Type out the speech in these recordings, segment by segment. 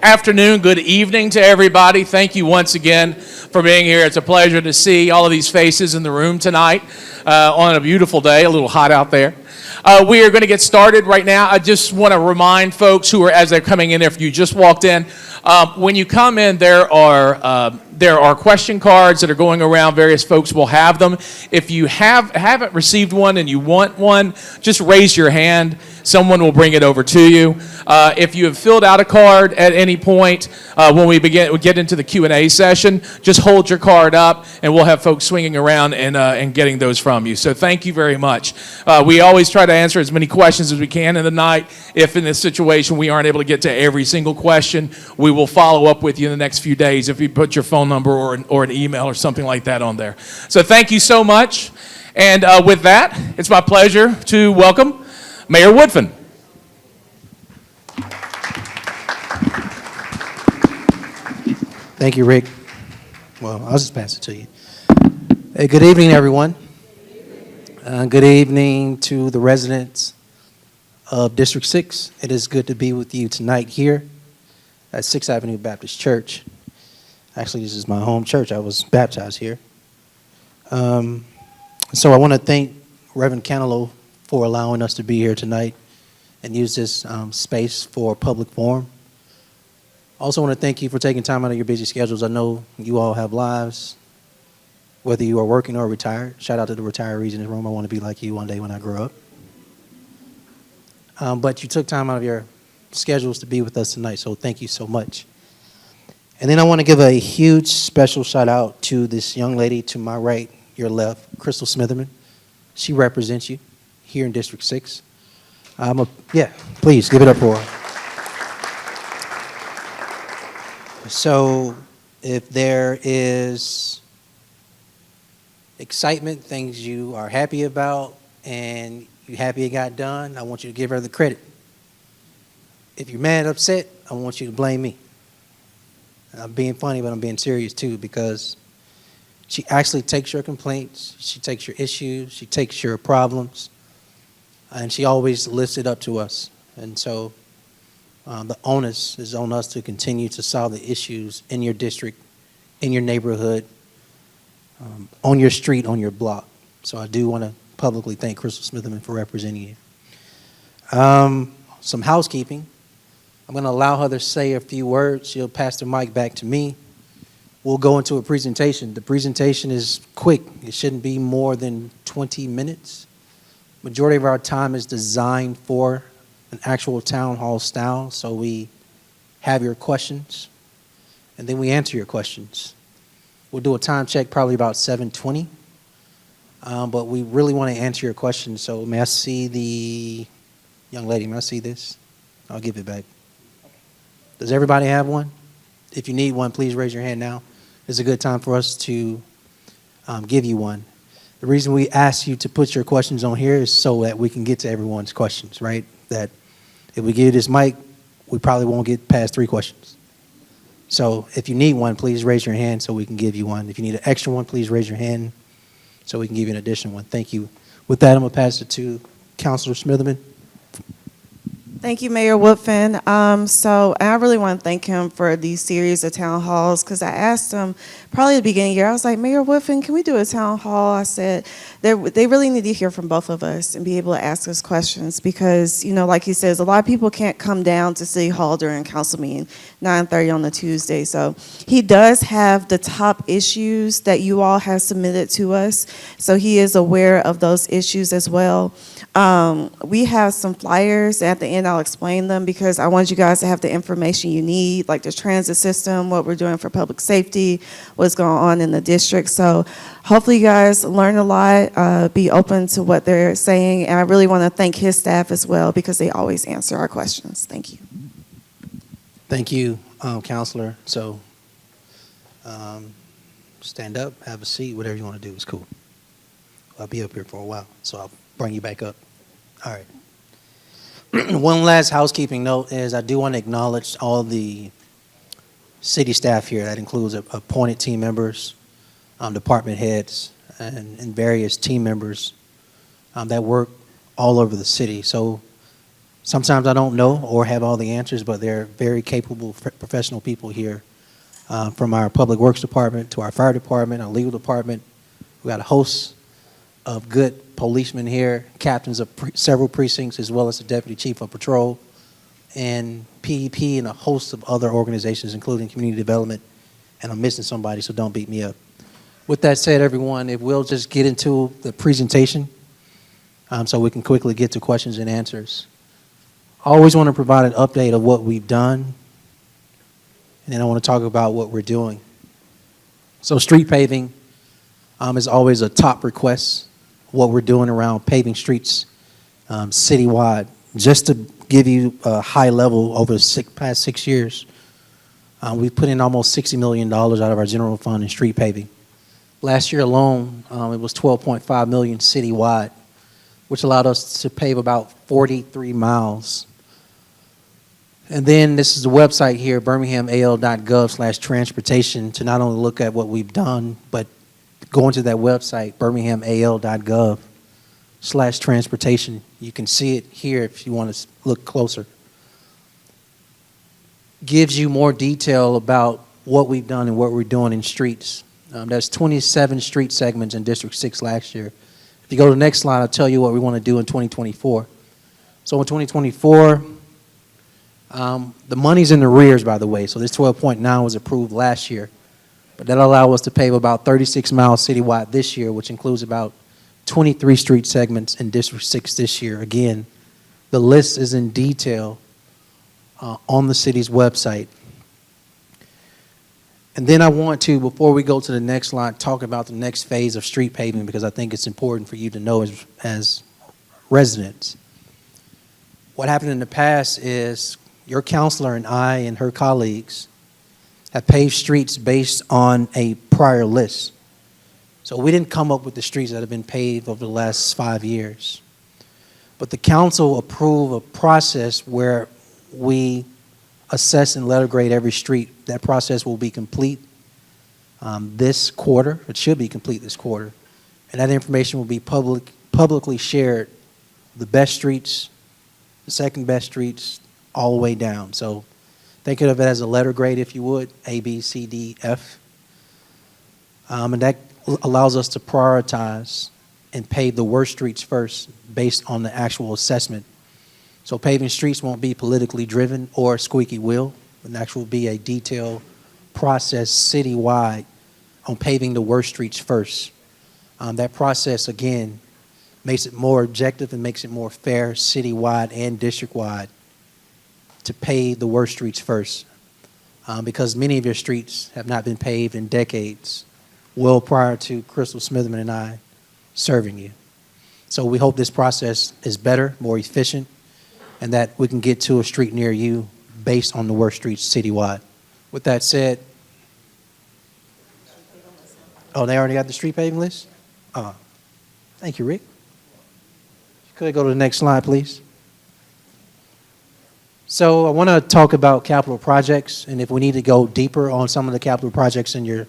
afternoon, good evening to everybody. Thank you once again for being here. It's a pleasure to see all of these faces in the room tonight on a beautiful day, a little hot out there. We are going to get started right now. I just want to remind folks who are, as they're coming in, if you just walked in, when you come in, there are question cards that are going around. Various folks will have them. If you haven't received one and you want one, just raise your hand. Someone will bring it over to you. If you have filled out a card at any point, when we get into the Q&A session, just hold your card up, and we'll have folks swinging around and getting those from you. So thank you very much. We always try to answer as many questions as we can in the night. If in this situation we aren't able to get to every single question, we will follow up with you in the next few days if you put your phone number or an email or something like that on there. So thank you so much. And with that, it's my pleasure to welcome Mayor Woodfin. Thank you, Rick. Well, I'll just pass it to you. Hey, good evening, everyone. Good evening to the residents of District 6. It is good to be with you tonight here at 6th Avenue Baptist Church. Actually, this is my home church. I was baptized here. So I want to thank Reverend Canelo for allowing us to be here tonight and use this space for public forum. Also want to thank you for taking time out of your busy schedules. I know you all have lives, whether you are working or retired. Shout out to the retirees in this room. I want to be like you one day when I grow up. But you took time out of your schedules to be with us tonight, so thank you so much. And then I want to give a huge special shout out to this young lady to my right, your left, Crystal Smitherman. She represents you here in District 6. Please give it up for her. So if there is excitement, things you are happy about, and you're happy it got done, I want you to give her the credit. If you're mad, upset, I want you to blame me. I'm being funny, but I'm being serious too, because she actually takes your complaints, she takes your issues, she takes your problems, and she always lifts it up to us. And so the onus is on us to continue to solve the issues in your district, in your neighborhood, on your street, on your block. So I do want to publicly thank Crystal Smitherman for representing you. Some housekeeping. I'm going to allow her to say a few words. She'll pass the mic back to me. We'll go into a presentation. The presentation is quick. It shouldn't be more than 20 minutes. Majority of our time is designed for an actual town hall style, so we have your questions, and then we answer your questions. We'll do a time check probably about 7:20, but we really want to answer your questions. So may I see the young lady? May I see this? I'll give it back. Does everybody have one? If you need one, please raise your hand now. It's a good time for us to give you one. The reason we ask you to put your questions on here is so that we can get to everyone's questions, right? That if we give you this mic, we probably won't get past 3 questions. So if you need one, please raise your hand so we can give you one. If you need an extra one, please raise your hand so we can give you an additional one. Thank you. With that, I'm going to pass it to Councilor Smitherman. Thank you, Mayor Woodfin. I really want to thank him for these series of town halls, because I asked him probably at the beginning of the year, I was like, Mayor Woodfin, can we do a town hall? I said, they really need to hear from both of us and be able to ask us questions, because, you know, like he says, a lot of people can't come down to City Hall during council meeting, 9:30 on the Tuesday. So he does have the top issues that you all have submitted to us. So he is aware of those issues as well. We have some flyers. At the end, I'll explain them, because I want you guys to have the information you need, like the transit system, what we're doing for public safety, what's going on in the district. So hopefully you guys learn a lot, be open to what they're saying. And I really want to thank his staff as well, because they always answer our questions. Thank you. Thank you, Counselor. So stand up, have a seat, whatever you want to do is cool. I'll be up here for a while, so I'll bring you back up. All right. One last housekeeping note is I do want to acknowledge all the city staff here. That includes appointed team members, department heads, and various team members that work all over the city. So Sometimes I don't know or have all the answers, but they're very capable professional people here, from our Public Works Department to our Fire Department, our Legal Department. We got a host of good policemen here, captains of several precincts, as well as the Deputy Chief of Patrol, and PEP, and a host of other organizations, including Community Development. And I'm missing somebody, so don't beat me up. With that said, everyone, if we'll just get into the presentation, so we can quickly get to questions and answers. I always want to provide an update of what we've done, and then I want to talk about what we're doing. So street paving is always a top request, what we're doing around paving streets citywide. Just to give you a high level, over the past 6 years, we've put in almost $60 million out of our general fund in street paving. Last year alone, it was $12.5 million citywide, which allowed us to pave about 43 miles. And then this is the website here, birminghamal.gov/transportation, to not only look at what we've done, but go into that website, birminghamal.gov/transportation. You can see it here if you want to look closer. Gives you more detail about what we've done and what we're doing in streets. There's 27 street segments in District 6 last year. If you go to the next slide, I'll tell you what we want to do in 2024. So in 2024, the money's in the arrears, by the way. So this 12.9 was approved last year. But that'll allow us to pave about 36 miles citywide this year, which includes about 23 street segments in District 6 this year. Again, the list is in detail on the city's website. And then I want to, before we go to the next slide, talk about the next phase of street paving, because I think it's important for you to know as residents. What happened in the past is your counselor and I and her colleagues have paved streets based on a prior list. So we didn't come up with the streets that have been paved over the last 5 years. But the council approved a process where we assess and letter grade every street. That process will be complete this quarter. It should be complete this quarter. And that information will be publicly shared, the best streets, the second best streets, all the way down. So think of it as a letter grade, if you would, A, B, C, D, F. And that allows us to prioritize and pave the worst streets first based on the actual assessment. So paving streets won't be politically driven or squeaky wheel. It actually will be a detailed process citywide on paving the worst streets first. That process, again, makes it more objective and makes it more fair citywide and district-wide to pave the worst streets first, because many of your streets have not been paved in decades, well prior to Crystal Smitherman and I serving you. So we hope this process is better, more efficient, and that we can get to a street near you based on the worst streets citywide. With that said, oh, they already got the street paving list? Thank you, Rick. Could I go to the next slide, please? So I want to talk about capital projects, and if we need to go deeper on some of the capital projects in your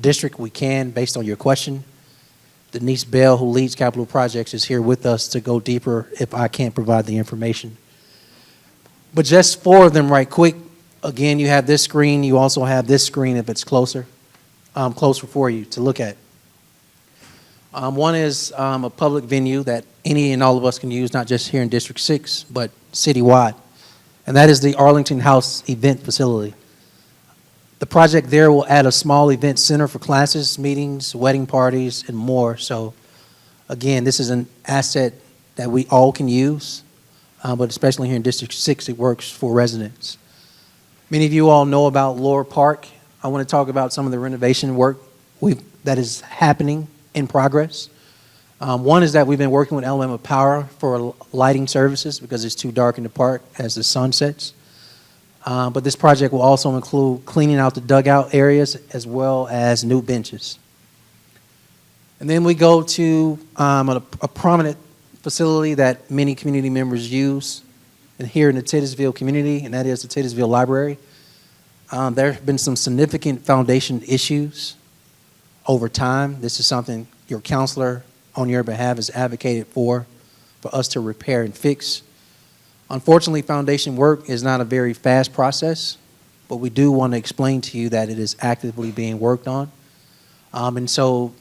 district, we can, based on your question. Denise Bell, who leads capital projects, is here with us to go deeper if I can't provide the information. But just 4 of them right quick. Again, you have this screen. You also have this screen if it's closer for you to look at. One is a public venue that any and all of us can use, not just here in District 6, but citywide. And that is the Arlington House event facility. The project there will add a small event center for classes, meetings, wedding parties, and more. So again, this is an asset that we all can use, but especially here in District 6, it works for residents. Many of you all know about Lower Park. I want to talk about some of the renovation work that is happening in progress. One is that we've been working with Alabama Power for lighting services because it's too dark in the park as the sun sets. But this project will also include cleaning out the dugout areas as well as new benches. And then we go to a prominent facility that many community members use and here in the Titusville community, and that is the Titusville Library. There have been some significant foundation issues over time. This is something your counselor on your behalf has advocated for us to repair and fix. Unfortunately, foundation work is not a very fast process, but we do want to explain to you that it is actively being worked on. And so,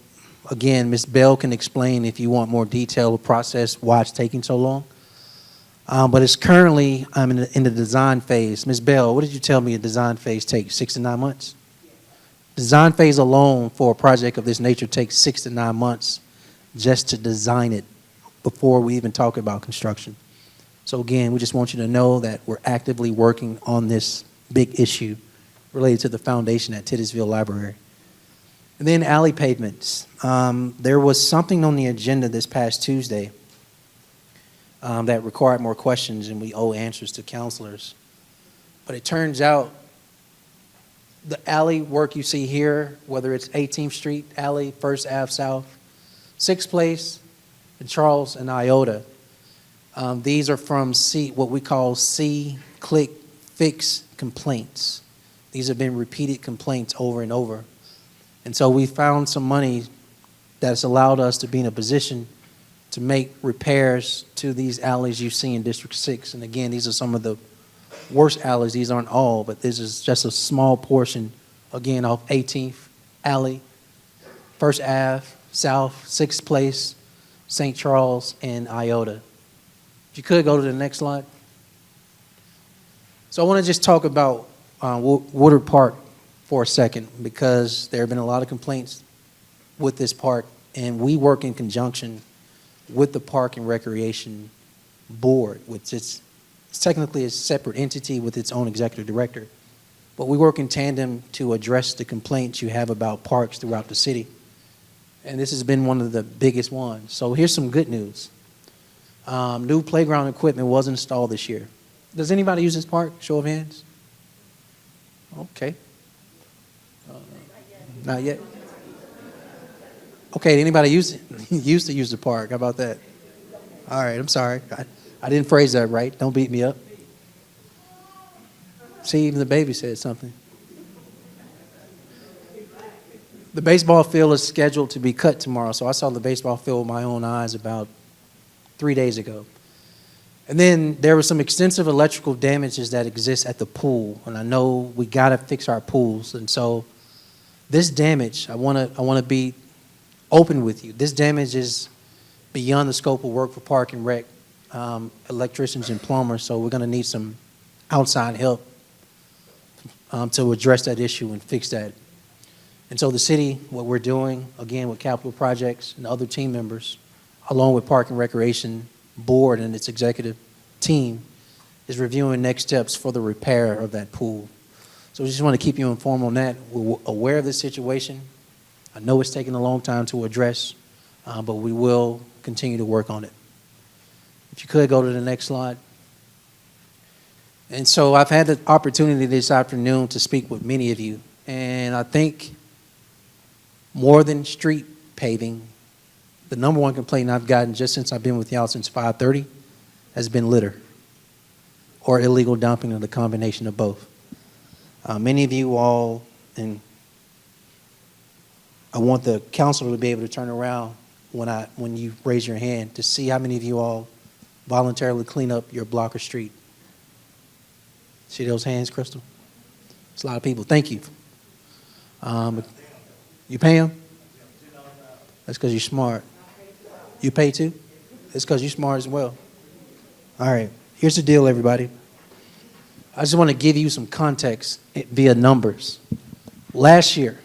again, Ms. Bell can explain if you want more detailed process why it's taking so long. But it's currently in the design phase. Ms. Bell, what did you tell me a design phase takes, 6 to 9 months? Design phase alone for a project of this nature takes 6 to 9 months just to design it before we even talk about construction. So again, we just want you to know that we're actively working on this big issue related to the foundation at Titusville Library. And then alley pavements. There was something on the agenda this past Tuesday that required more questions, and we owe answers to counselors. But it turns out the alley work you see here, whether it's 18th Street Alley, First Ave South, Sixth Place, and Charles and Iota, these are from what we call click, fix complaints. These have been repeated complaints over and over. And so we found some money that's allowed us to be in a position to make repairs to these alleys you see in District 6. And again, these are some of the worst alleys. These aren't all, but this is just a small portion, again, off 18th Alley, First Ave, South, 6th Place, St. Charles, and Iota. If you could go to the next slide. So I want to just talk about Woodard Park for a second, because there have been a lot of complaints with this park, and we work in conjunction with the Park and Recreation Board, which is technically a separate entity with its own executive director. But we work in tandem to address the complaints you have about parks throughout the city. And this has been one of the biggest ones. So here's some good news. New playground equipment was installed this year. Does anybody use this park? Show of hands. Okay. Not yet. Okay, anybody used to use the park? How about that? All right, I'm sorry. I didn't phrase that right. Don't beat me up. See, even the baby said something. The baseball field is scheduled to be cut tomorrow, so I saw the baseball field with my own eyes about 3 days ago. And then there were some extensive electrical damages that exist at the pool, and I know we got to fix our pools. And so this damage, I want to be open with you. This damage is beyond the scope of work for Park and Rec, electricians and plumbers, so we're going to need some outside help to address that issue and fix that. And so the city, what we're doing, again, with capital projects and other team members, along with Park and Recreation Board and its executive team, is reviewing next steps for the repair of that pool. So we just want to keep you informed on that. We're aware of this situation. I know it's taken a long time to address, but we will continue to work on it. If you could go to the next slide. And so I've had the opportunity this afternoon to speak with many of you, and I think more than street paving, the number one complaint I've gotten just since I've been with y'all since 5:30 has been litter or illegal dumping, or the combination of both. Many of you all, and I want the counselor to be able to turn around when you raise your hand to see how many of you all voluntarily clean up your block or street. See those hands, Crystal? It's a lot of people. Thank you. You pay them? That's because you're smart. You pay too? It's because you're smart as well. All right. Here's the deal, everybody. I just want to give you some context via numbers. Last year,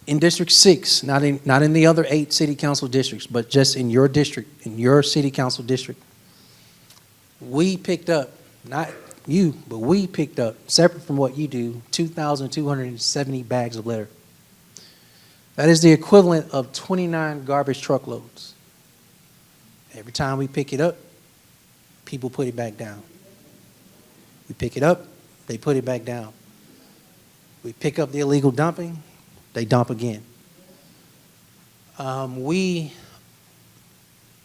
in District 6, not in the other 8 city council districts, but just in your district, in your city council district, we picked up, not you, but we picked up, separate from what you do, 2,270 bags of litter. That is the equivalent of 29 garbage truckloads. Every time we pick it up, people put it back down. We pick it up, they put it back down. We pick up the illegal dumping, they dump again. We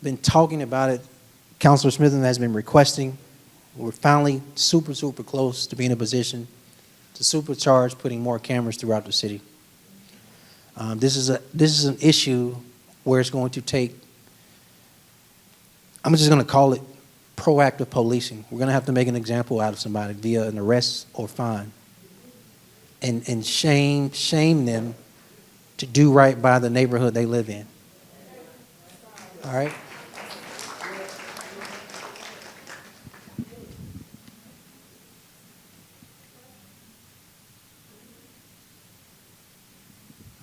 been talking about it. Councilor Smitherman has been requesting. We're finally super close to being in a position to supercharge putting more cameras throughout the city. This is an issue where it's going to take, I'm just going to call it proactive policing. We're going to have to make an example out of somebody via an arrest or fine, and shame them to do right by the neighborhood they live in. All right?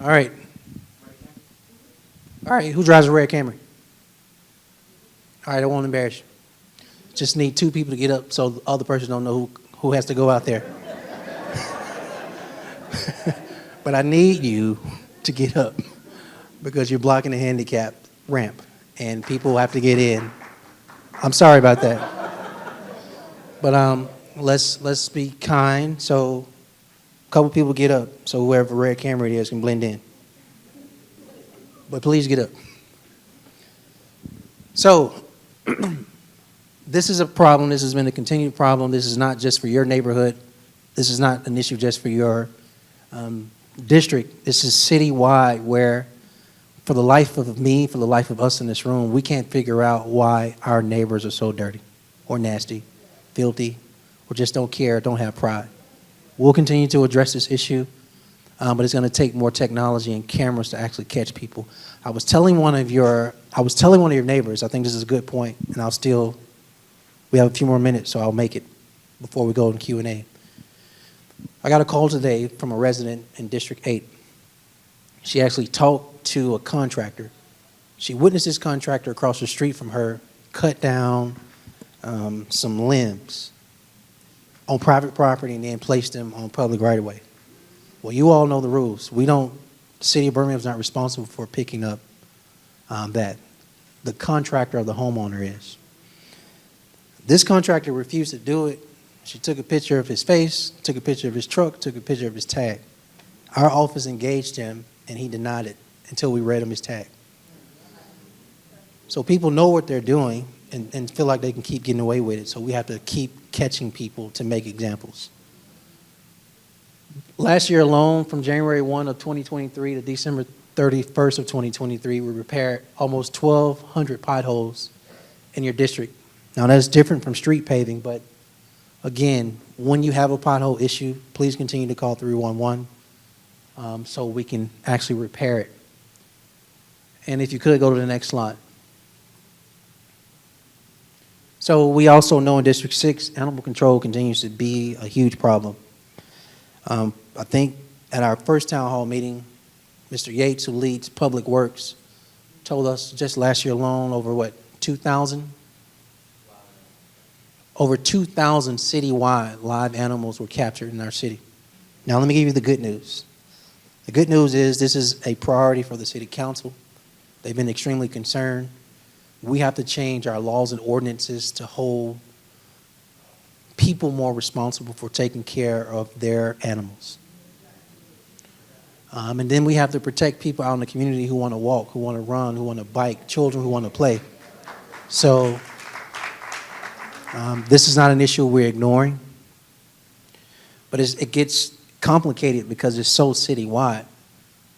All right. All right, who drives a red Camry? All right, I won't embarrass you. Just need 2 people to get up so the other person don't know who has to go out there. But I need you to get up because you're blocking the handicap ramp and people have to get in. I'm sorry about that. But let's be kind. So a couple people get up so whoever red Camry it is can blend in. But please get up. So this is a problem. This has been a continued problem. This is not just for your neighborhood. This is not an issue just for your district. This is citywide, where for the life of me, for the life of us in this room, we can't figure out why our neighbors are so dirty or nasty, filthy, or just don't care, don't have pride. We'll continue to address this issue, but it's going to take more technology and cameras to actually catch people. I was telling one of your neighbors, I think this is a good point, and we have a few more minutes, so I'll make it before we go in Q&A. I got a call today from a resident in District 8. She actually talked to a contractor. She witnessed this contractor across the street from her cut down some limbs on private property and then placed them on public right-of-way. Well, you all know the rules. The city of Birmingham is not responsible for picking up that. The contractor of the homeowner is. This contractor refused to do it. She took a picture of his face, took a picture of his truck, took a picture of his tag. Our office engaged him, and he denied it until we read him his tag. So people know what they're doing and feel like they can keep getting away with it, so we have to keep catching people to make examples. Last year alone, from January 1 of 2023 to December 31st of 2023, we repaired almost 1,200 potholes in your district. Now, that's different from street paving, but again, when you have a pothole issue, please continue to call 311 so we can actually repair it. And if you could, go to the next slide. So we also know in District 6, animal control continues to be a huge problem. I think at our first town hall meeting, Mr. Yates, who leads Public Works, told us just last year alone over 2,000? Over 2,000 citywide live animals were captured in our city. Now let me give you the good news. The good news is this is a priority for the city council. They've been extremely concerned. We have to change our laws and ordinances to hold people more responsible for taking care of their animals. And then we have to protect people out in the community who want to walk, who want to run, who want to bike, children who want to play. So this is not an issue we're ignoring, but it gets complicated because it's so citywide.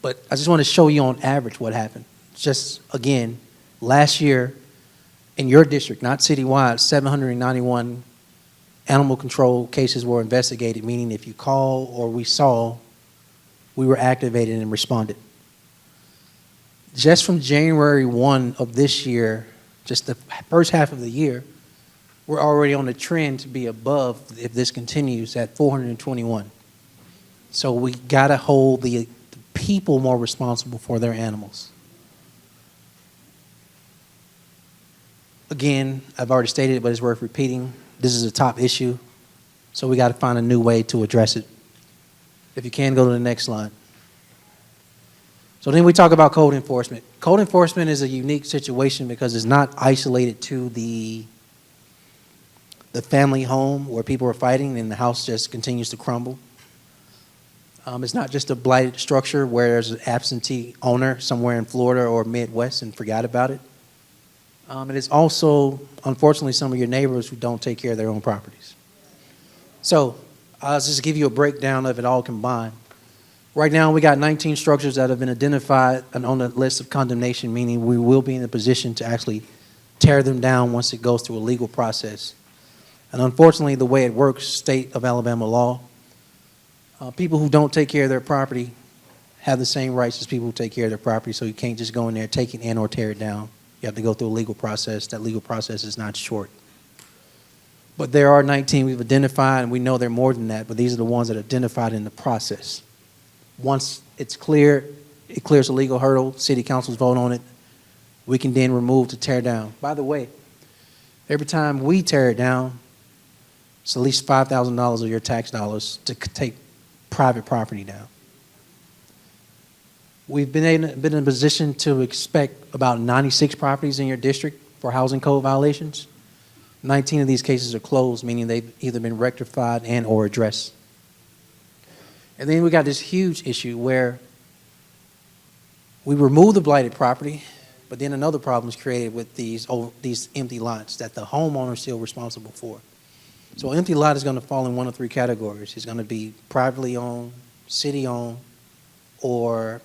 But I just want to show you on average what happened. Just again, last year in your district, not citywide, 791 animal control cases were investigated, meaning if you call or we saw, we were activated and responded. Just from January 1 of this year, just the first half of the year, we're already on the trend to be above, if this continues, at 421. So we got to hold the people more responsible for their animals. Again, I've already stated it, but it's worth repeating. This is a top issue, so we got to find a new way to address it. If you can, go to the next slide. So then we talk about code enforcement. Code enforcement is a unique situation because it's not isolated to the family home where people are fighting and the house just continues to crumble. It's not just a blighted structure where there's an absentee owner somewhere in Florida or Midwest and forgot about it. It is also, unfortunately, some of your neighbors who don't take care of their own properties. So I'll just give you a breakdown of it all combined. Right now, we got 19 structures that have been identified and on the list of condemnation, meaning we will be in a position to actually tear them down once it goes through a legal process. And unfortunately, the way it works, state of Alabama law, people who don't take care of their property have the same rights as people who take care of their property, so you can't just go in there, take it in or tear it down. You have to go through a legal process. That legal process is not short. But there are 19 we've identified, and we know there are more than that, but these are the ones that are identified in the process. Once it's clear, it clears a legal hurdle, city councils vote on it, we can then remove to tear down. By the way, every time we tear it down, it's at least $5,000 of your tax dollars to take private property down. We've been in a position to expect about 96 properties in your district for housing code violations. 19 of these cases are closed, meaning they've either been rectified and or addressed. And then we got this huge issue where we remove the blighted property, but then another problem is created with these empty lots that the homeowner is still responsible for. So an empty lot is going to fall in one of three categories. It's going to be privately owned, city-owned, or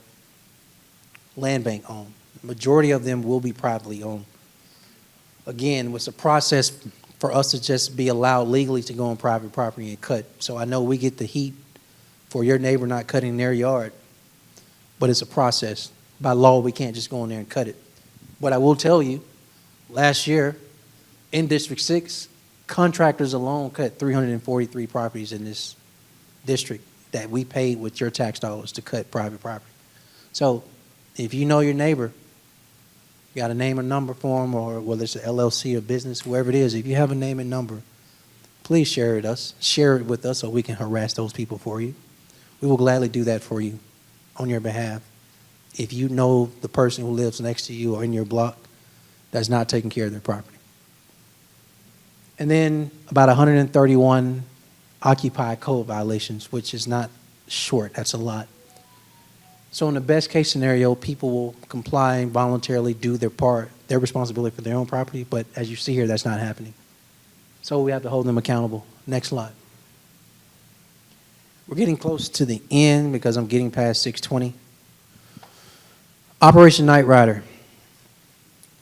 land bank owned. The majority of them will be privately owned. Again, it's a process for us to just be allowed legally to go on private property and cut. So I know we get the heat for your neighbor not cutting their yard, but it's a process. By law, we can't just go in there and cut it. But I will tell you, last year in District 6, contractors alone cut 343 properties in this district that we paid with your tax dollars to cut private property. So if you know your neighbor, you got a name and number for them, or whether it's an LLC or business, whoever it is, if you have a name and number, please share it with us so we can harass those people for you. We will gladly do that for you on your behalf. If you know the person who lives next to you or in your block that's not taking care of their property. And then about 131 occupied code violations, which is not short, that's a lot. So in the best case scenario, people will comply and voluntarily do their part, their responsibility for their own property, but as you see here, that's not happening. So we have to hold them accountable. Next slide. We're getting close to the end because I'm getting past 6:20. Operation Night Rider.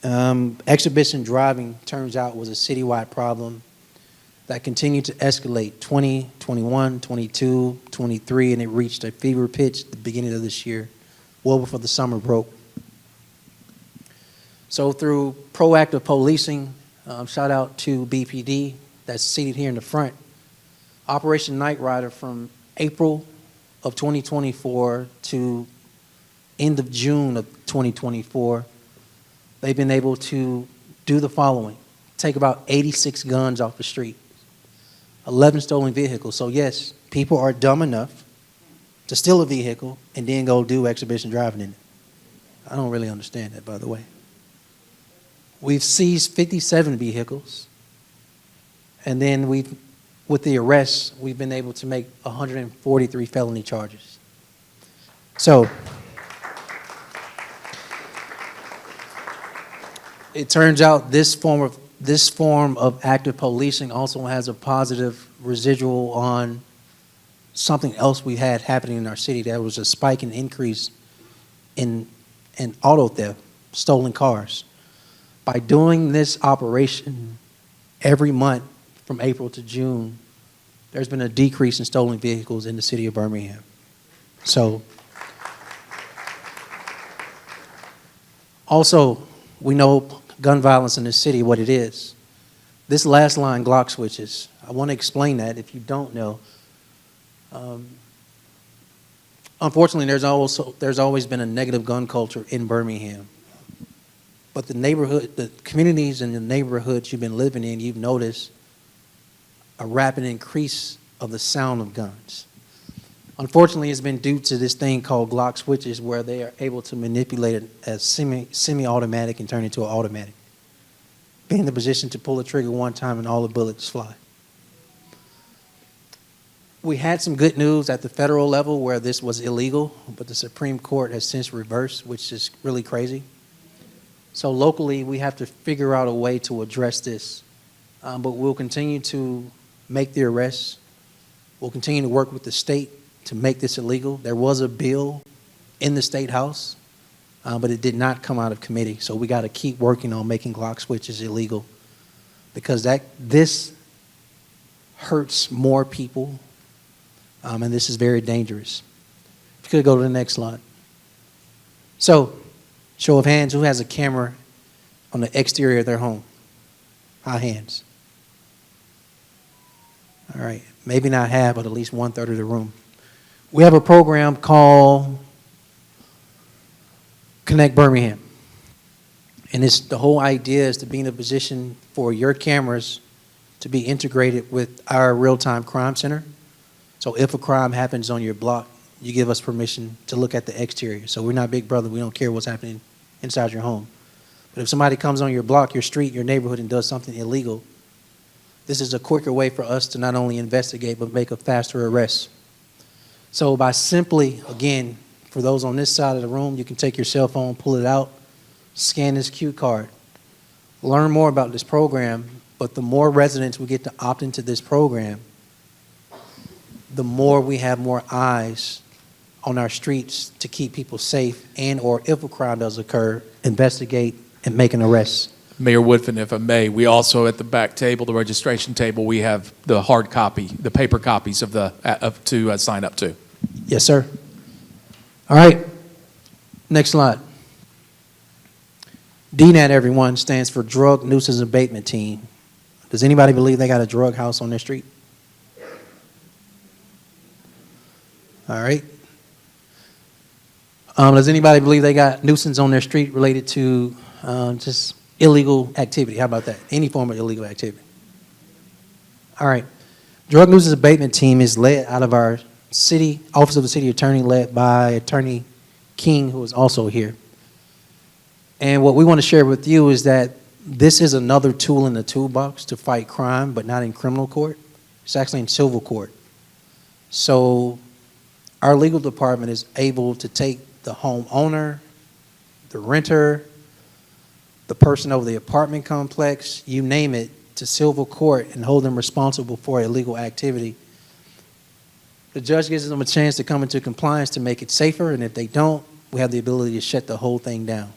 Exhibition driving, turns out, was a citywide problem that continued to escalate 20, 21, 22, 23, and it reached a fever pitch at the beginning of this year, well before the summer broke. So through proactive policing, shout out to BPD that's seated here in the front, Operation Night Rider from April of 2024 to end of June of 2024, they've been able to do the following: take about 86 guns off the street, 11 stolen vehicles. So yes, people are dumb enough to steal a vehicle and then go do exhibition driving in it. I don't really understand that, by the way. We've seized 57 vehicles, and then with the arrests, we've been able to make 143 felony charges. So it turns out this form of active policing also has a positive residual on something else we had happening in our city. There was a spike in increase in auto theft, stolen cars. By doing this operation every month from April to June, there's been a decrease in stolen vehicles in the city of Birmingham. So also, we know gun violence in the city, what it is. This last line, Glock switches, I want to explain that if you don't know. Unfortunately, there's always been a negative gun culture in Birmingham. But the communities and the neighborhoods you've been living in, you've noticed a rapid increase of the sound of guns. Unfortunately, it's been due to this thing called Glock switches, where they are able to manipulate it as semi-automatic and turn it into an automatic. Be in the position to pull the trigger one time and all the bullets fly. We had some good news at the federal level where this was illegal, but the Supreme Court has since reversed, which is really crazy. So locally, we have to figure out a way to address this. But we'll continue to make the arrests. We'll continue to work with the state to make this illegal. There was a bill in the State House but it did not come out of committee. So we got to keep working on making Glock switches illegal, because this hurts more people, and this is very dangerous. If you could go to the next slide. So, show of hands, who has a camera on the exterior of their home? High hands. All right, maybe not half, but at least 1/3 of the room. We have a program called Connect Birmingham. And the whole idea is to be in a position for your cameras to be integrated with our real-time crime center. So if a crime happens on your block, you give us permission to look at the exterior. So we're not Big Brother. We don't care what's happening inside your home. But if somebody comes on your block, your street, your neighborhood, and does something illegal, this is a quicker way for us to not only investigate, but make a faster arrest. So by simply, again, for those on this side of the room, you can take your cell phone, pull it out, scan this cue card, learn more about this program. But the more residents we get to opt into this program, the more we have more eyes on our streets to keep people safe, and or if a crime does occur, investigate and make an arrest. Mayor Woodfin, if I may, we also at the back table, the registration table, we have the hard copy, the paper copies of to sign up to. Yes, sir. All right. Next slide. DNAT, everyone, stands for Drug Nuisance Abatement Team. Does anybody believe they got a drug house on their street? All right. Does anybody believe they got nuisance on their street related to just illegal activity? How about that? Any form of illegal activity. All right. Drug Nuisance Abatement Team is led out of our city, Office of the City Attorney, led by Attorney King, who is also here. And what we want to share with you is that this is another tool in the toolbox to fight crime, but not in criminal court. It's actually in civil court. So our legal department is able to take the homeowner, the renter, the person over the apartment complex, you name it, to civil court and hold them responsible for illegal activity. The judge gives them a chance to come into compliance to make it safer, and if they don't, we have the ability to shut the whole thing down.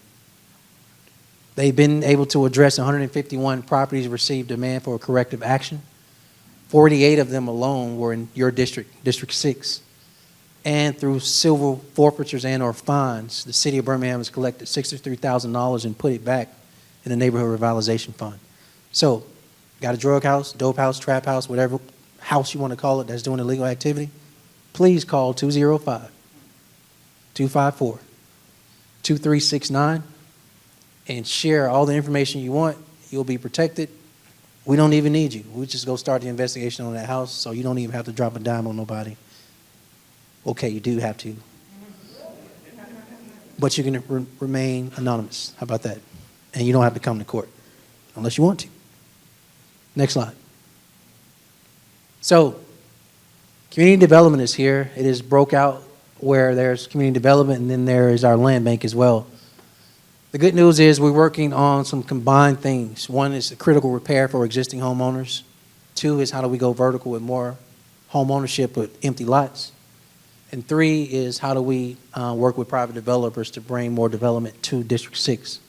They've been able to address 151 properties, received demand for corrective action. 48 of them alone were in your district, District 6. And through civil forfeitures and or fines, the city of Birmingham has collected $63,000 and put it back in the neighborhood revitalization fund. So, got a drug house, dope house, trap house, whatever house you want to call it that's doing illegal activity, please call 205-254-2369 and share all the information you want. You'll be protected. We don't even need you. We'll just go start the investigation on that house, so you don't even have to drop a dime on nobody. Okay, you do have to. But you can remain anonymous. How about that? And you don't have to come to court unless you want to. Next slide. So, community development is here. It is broke out where there's community development, and then there is our land bank as well. The good news is we're working on some combined things. One is the critical repair for existing homeowners. Two is how do we go vertical with more home ownership with empty lots. And three is how do we work with private developers to bring more development to District 6.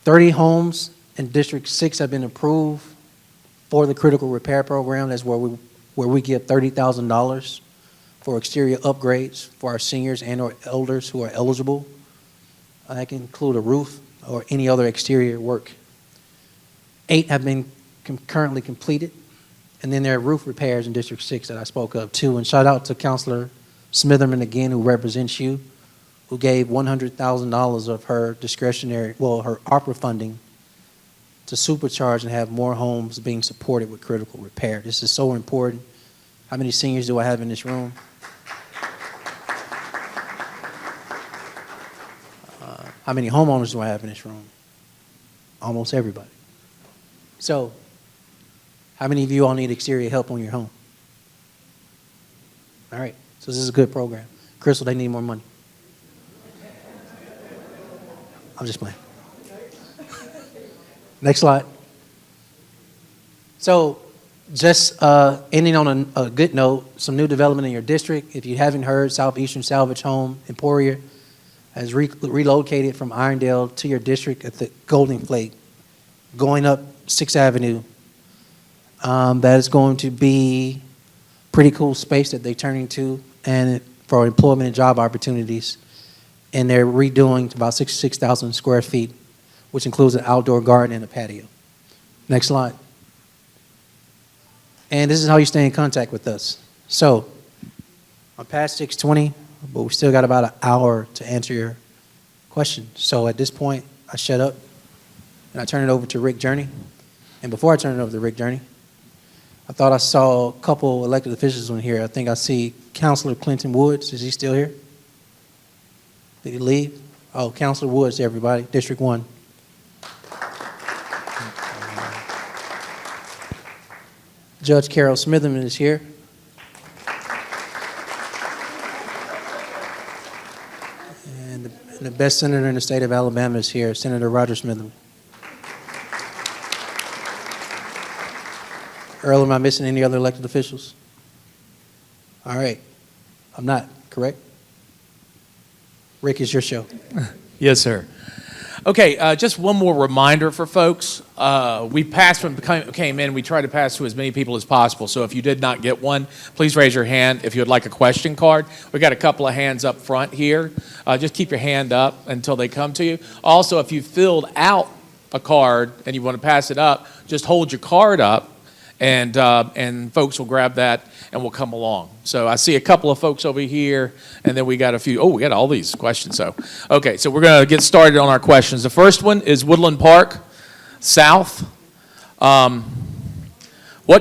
30 homes in District 6 have been approved for the critical repair program. That's where we give $30,000 for exterior upgrades for our seniors and or elders who are eligible. That can include a roof or any other exterior work. 8 have been currently completed. And then there are roof repairs in District 6 that I spoke of too. And shout out to Councilor Smitherman again, who represents you, who gave $100,000 of her discretionary, well, her ARPA funding to supercharge and have more homes being supported with critical repair. This is so important. How many seniors do I have in this room? How many homeowners do I have in this room? Almost everybody. So, how many of you all need exterior help on your home? All right, so this is a good program. Crystal, they need more money. I'm just playing. Next slide. So, just ending on a good note, some new development in your district. If you haven't heard, Southeastern Salvage Home Emporia has relocated from Irondale to your district at the Golden Flake, going up 6th Avenue. That is going to be pretty cool space that they're turning to and for employment and job opportunities. And they're redoing about 66,000 square feet, which includes an outdoor garden and a patio. Next slide. And this is how you stay in contact with us. So, I'm past 6:20, but we still got about an hour to answer your question. So at this point, I shut up and I turn it over to Rick Journey. And before I turn it over to Rick Journey, I thought I saw a couple elected officials in here. I think I see Councilor Clinton Woods. Is he still here? Did he leave? Oh, Councilor Woods, everybody, District 1. Judge Carol Smitherman is here. And the best senator in the state of Alabama is here, Senator Roger Smitherman. Earl, am I missing any other elected officials? All right. I'm not, correct? Rick, it's your show. Yes, sir. Okay, just one more reminder for folks. We passed when we came in. We tried to pass to as many people as possible. So if you did not get one, please raise your hand if you would like a question card. We got a couple of hands up front here. Just keep your hand up until they come to you. Also, if you filled out a card and you want to pass it up, just hold your card up, and folks will grab that and will come along. So I see a couple of folks over here, and then we got a few. Oh, we got all these questions. So, okay, so we're going to get started on our questions. The first one is Woodland Park South. What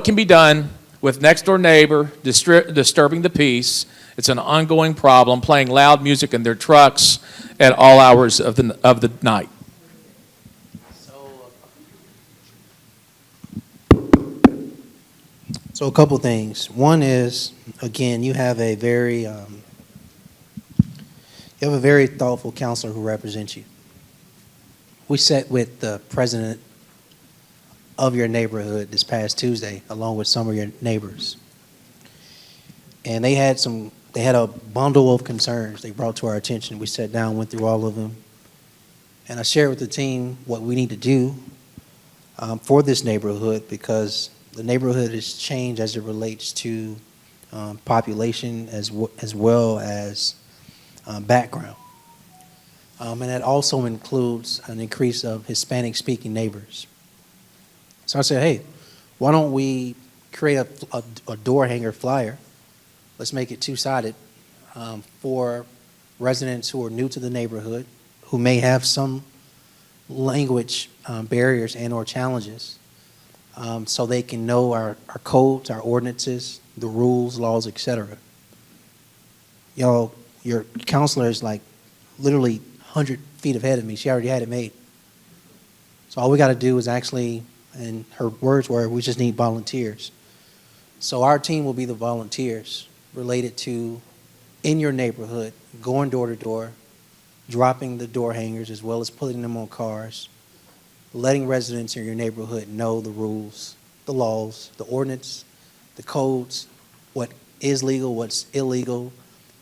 can be done with next-door neighbor disturbing the peace? It's an ongoing problem, playing loud music in their trucks at all hours of the night. So a couple things. One is, again, you have a very thoughtful counselor who represents you. We sat with the president of your neighborhood this past Tuesday, along with some of your neighbors, and they had a bundle of concerns they brought to our attention. We sat down, went through all of them, and I shared with the team what we need to do for this neighborhood, because the neighborhood has changed as it relates to population as well as background. And that also includes an increase of Hispanic-speaking neighbors. So I said, hey, why don't we create a door hanger flyer? Let's make it two-sided for residents who are new to the neighborhood, who may have some language barriers and or challenges, so they can know our codes, our ordinances, the rules, laws, etc. Y'all, your counselor is like literally 100 feet ahead of me. She already had it made. So all we got to do is actually, and her words were, we just need volunteers. So our team will be the volunteers related to, in your neighborhood, going door to door, dropping the door hangers as well as putting them on cars, letting residents in your neighborhood know the rules, the laws, the ordinance, the codes, what is legal, what's illegal,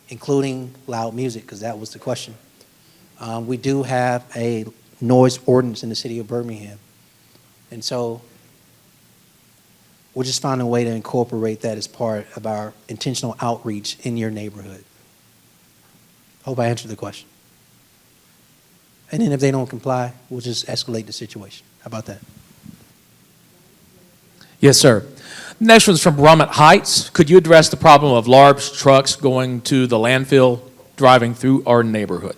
including loud music, because that was the question. We do have a noise ordinance in the city of Birmingham. And so we'll just find a way to incorporate that as part of our intentional outreach in your neighborhood. Hope I answered the question. And then if they don't comply, we'll just escalate the situation. How about that? Yes, sir. Next one's from Rummet Heights. Could you address the problem of large trucks going to the landfill driving through our neighborhood?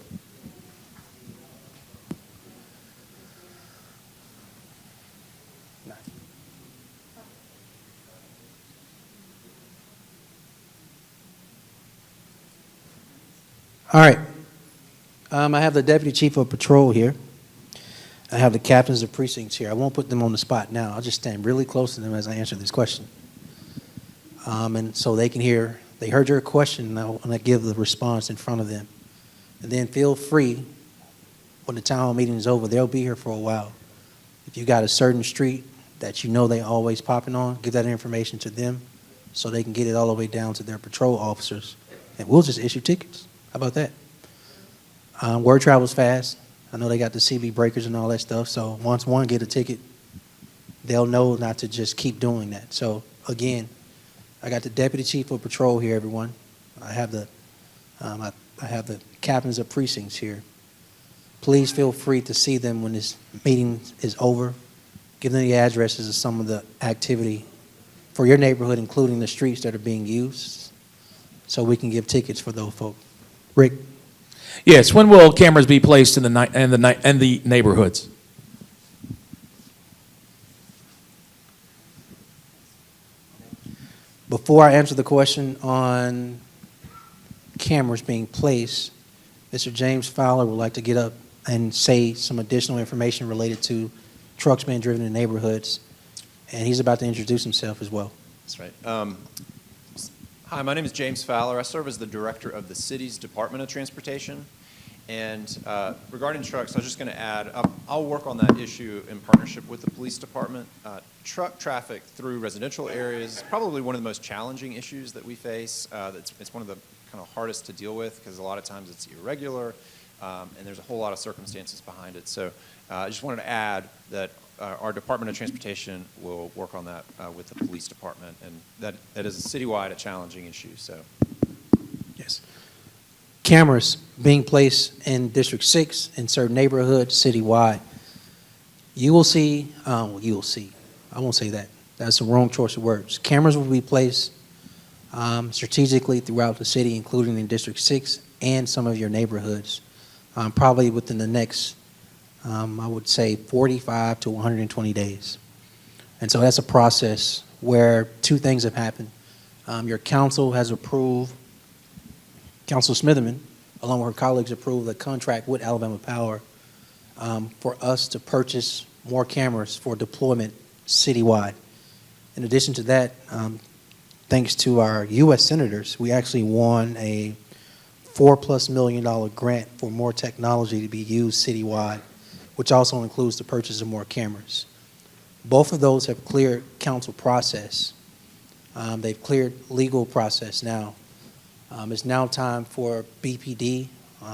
All right. I have the Deputy Chief of Patrol here. I have the captains of precincts here. I won't put them on the spot now. I'll just stand really close to them as I answer this question. And so they can hear, they heard your question, and I give the response in front of them. And then feel free, when the town hall meeting is over, they'll be here for a while. If you got a certain street that you know they always popping on, give that information to them so they can get it all the way down to their patrol officers. And we'll just issue tickets. How about that? Word travels fast. I know they got the CB breakers and all that stuff, so once one get a ticket, they'll know not to just keep doing that. So again, I got the Deputy Chief of Patrol here, everyone. I have the captains of precincts here. Please feel free to see them when this meeting is over. Give them the addresses of some of the activity for your neighborhood, including the streets that are being used, so we can give tickets for those folks. Rick? Yes, when will cameras be placed in the neighborhoods? Before I answer the question on cameras being placed, Mr. James Fowler would like to get up and say some additional information related to trucks being driven in neighborhoods, and he's about to introduce himself as well. That's right. Hi, my name is James Fowler. I serve as the director of the city's Department of Transportation. And regarding trucks, I was just going to add, I'll work on that issue in partnership with the police department. Truck traffic through residential areas is probably one of the most challenging issues that we face. It's one of the kind of hardest to deal with because a lot of times it's irregular and there's a whole lot of circumstances behind it. So I just wanted to add that our Department of Transportation will work on that with the police department, and that is citywide a challenging issue. So, Yes. Cameras being placed in District 6 in certain neighborhoods citywide. You will see, I won't say that. That's the wrong choice of words. Cameras will be placed strategically throughout the city, including in District 6 and some of your neighborhoods, probably within the next, I would say, 45 to 120 days. And so that's a process where two things have happened. Your council has approved, Councilor Smitherman, along with her colleagues, approved a contract with Alabama Power for us to purchase more cameras for deployment citywide. In addition to that, thanks to our U.S. senators, we actually won a $4+ million grant for more technology to be used citywide, which also includes the purchase of more cameras. Both of those have cleared council process. They've cleared legal process now. It's now time for BPD,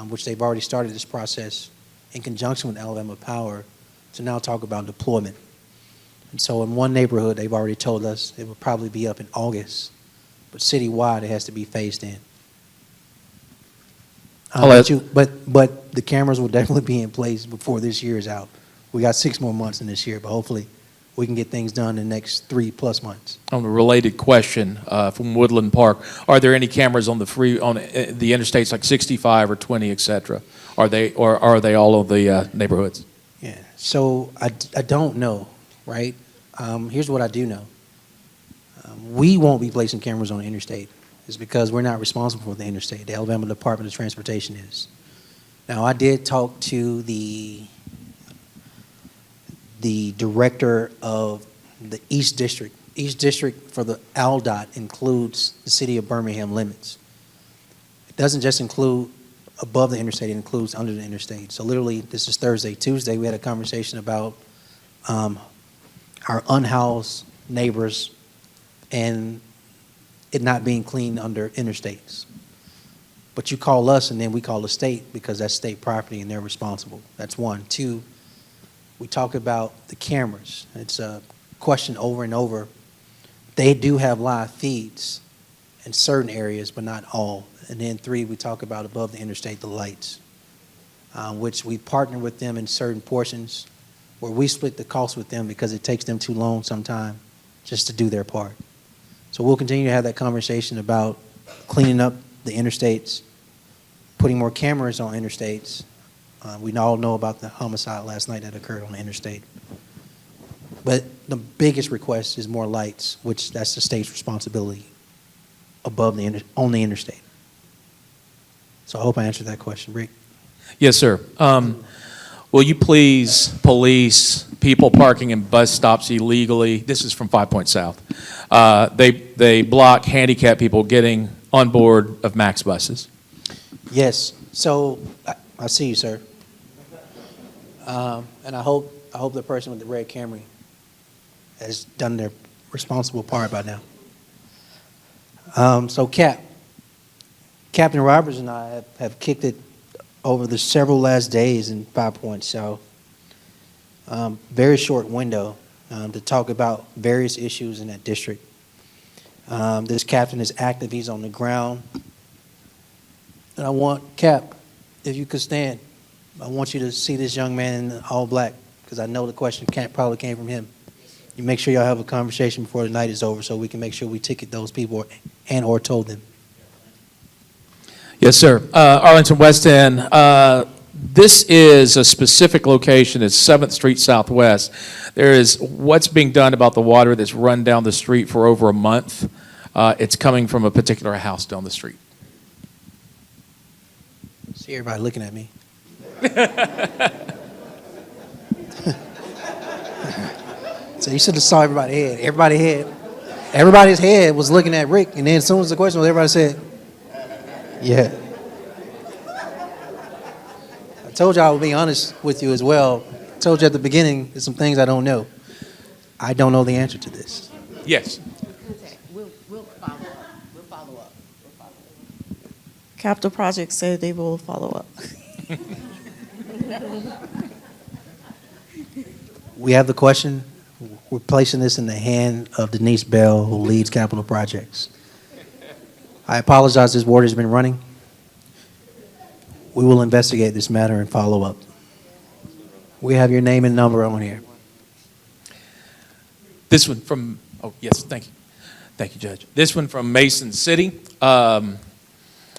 which they've already started this process in conjunction with Alabama Power, to now talk about deployment. And so in one neighborhood, they've already told us it will probably be up in August, but citywide, it has to be phased in. But the cameras will definitely be in place before this year is out. We got 6 more months in this year, but hopefully we can get things done in the next 3+ months. On a related question from Woodland Park, are there any cameras on the the interstates like 65 or 20, et cetera? Are they all over the neighborhoods? Yeah, so I don't know, right? Here's what I do know. We won't be placing cameras on the interstate. It's because we're not responsible for the interstate. The Alabama Department of Transportation is. Now, I did talk to the director of the East District. East District for the ALDOT includes the city of Birmingham limits. It doesn't just include above the interstate, it includes under the interstate. So literally, this is Thursday. Tuesday, we had a conversation about our unhoused neighbors and it not being clean under interstates. But you call us and then we call the state because that's state property and they're responsible. That's one. Two, we talk about the cameras. It's a question over and over. They do have live feeds in certain areas, but not all. And then three, we talk about above the interstate, the lights, which we partner with them in certain portions where we split the cost with them because it takes them too long sometimes just to do their part. So we'll continue to have that conversation about cleaning up the interstates, putting more cameras on interstates. We all know about the homicide last night that occurred on the interstate. But the biggest request is more lights, which that's the state's responsibility above on the interstate. So I hope I answered that question. Rick? Yes, sir. Will you please police people parking in bus stops illegally? This is from 5 Point South. They block handicapped people getting on board of MAX buses. Yes. So I see you, sir. And I hope the person with the red Camry has done their responsible part by now. So Captain Roberts and I have kicked it over the several last days in 5 Points South. Very short window to talk about various issues in that district. This captain is active. He's on the ground. And I want, Cap, if you could stand, I want you to see this young man in all black, because I know the question probably came from him. You make sure y'all have a conversation before the night is over so we can make sure we ticket those people and or told them. Yes, sir. Arlington West End. This is a specific location. It's 7th Street Southwest. There is what's being done about the water that's run down the street for over a month. It's coming from a particular house down the street. See everybody looking at me. So you should have saw everybody's head. Everybody's head was looking at Rick, and then as soon as the question was, everybody said, yeah. I told you I would be honest with you as well. I told you at the beginning, there's some things I don't know. I don't know the answer to this. Yes. We'll follow up. We'll follow up. Capital Project said they will follow up. We have the question. We're placing this in the hand of Denise Bell, who leads capital projects. I apologize, this board has been running. We will investigate this matter and follow up. We have your name and number on here. This one from, oh, yes, thank you. Thank you, Judge. This one from Mason City.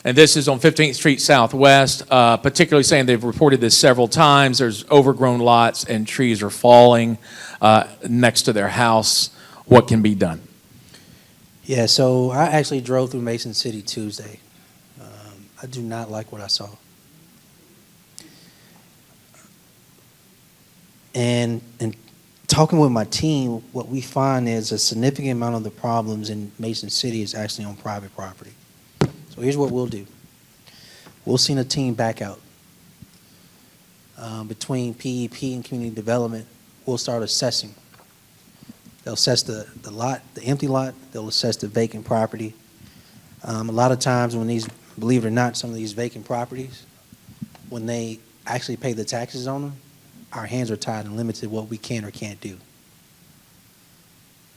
And this is on 15th Street Southwest, particularly saying they've reported this several times. There's overgrown lots and trees are falling next to their house. What can be done? Yeah, so I actually drove through Mason City Tuesday. I do not like what I saw. And talking with my team, what we find is a significant amount of the problems in Mason City is actually on private property. So here's what we'll do. We'll send a team back out. Between PEP and community development, we'll start assessing. They'll assess the lot, the empty lot. They'll assess the vacant property. A lot of times when these, believe it or not, some of these vacant properties, when they actually pay the taxes on them, our hands are tied and limited what we can or can't do.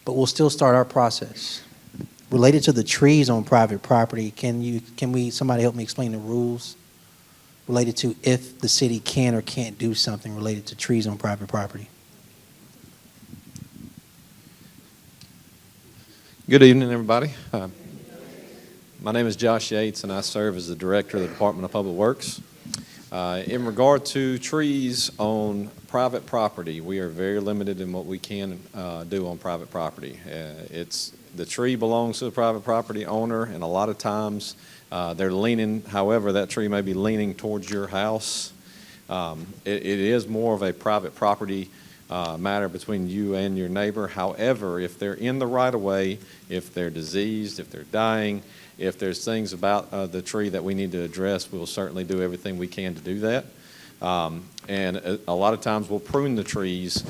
But we'll still start our process. Related to the trees on private property, somebody help me explain the rules related to if the city can or can't do something related to trees on private property? Good evening, everybody. My name is Josh Yates, and I serve as the Director of the Department of Public Works. In regard to trees on private property, we are very limited in what we can do on private property. The tree belongs to the private property owner, and a lot of times they're leaning, however, that tree may be leaning towards your house. It is more of a private property matter between you and your neighbor. However, if they're in the right-of-way, if they're diseased, if they're dying, if there's things about the tree that we need to address, we'll certainly do everything we can to do that. And a lot of times we'll prune the trees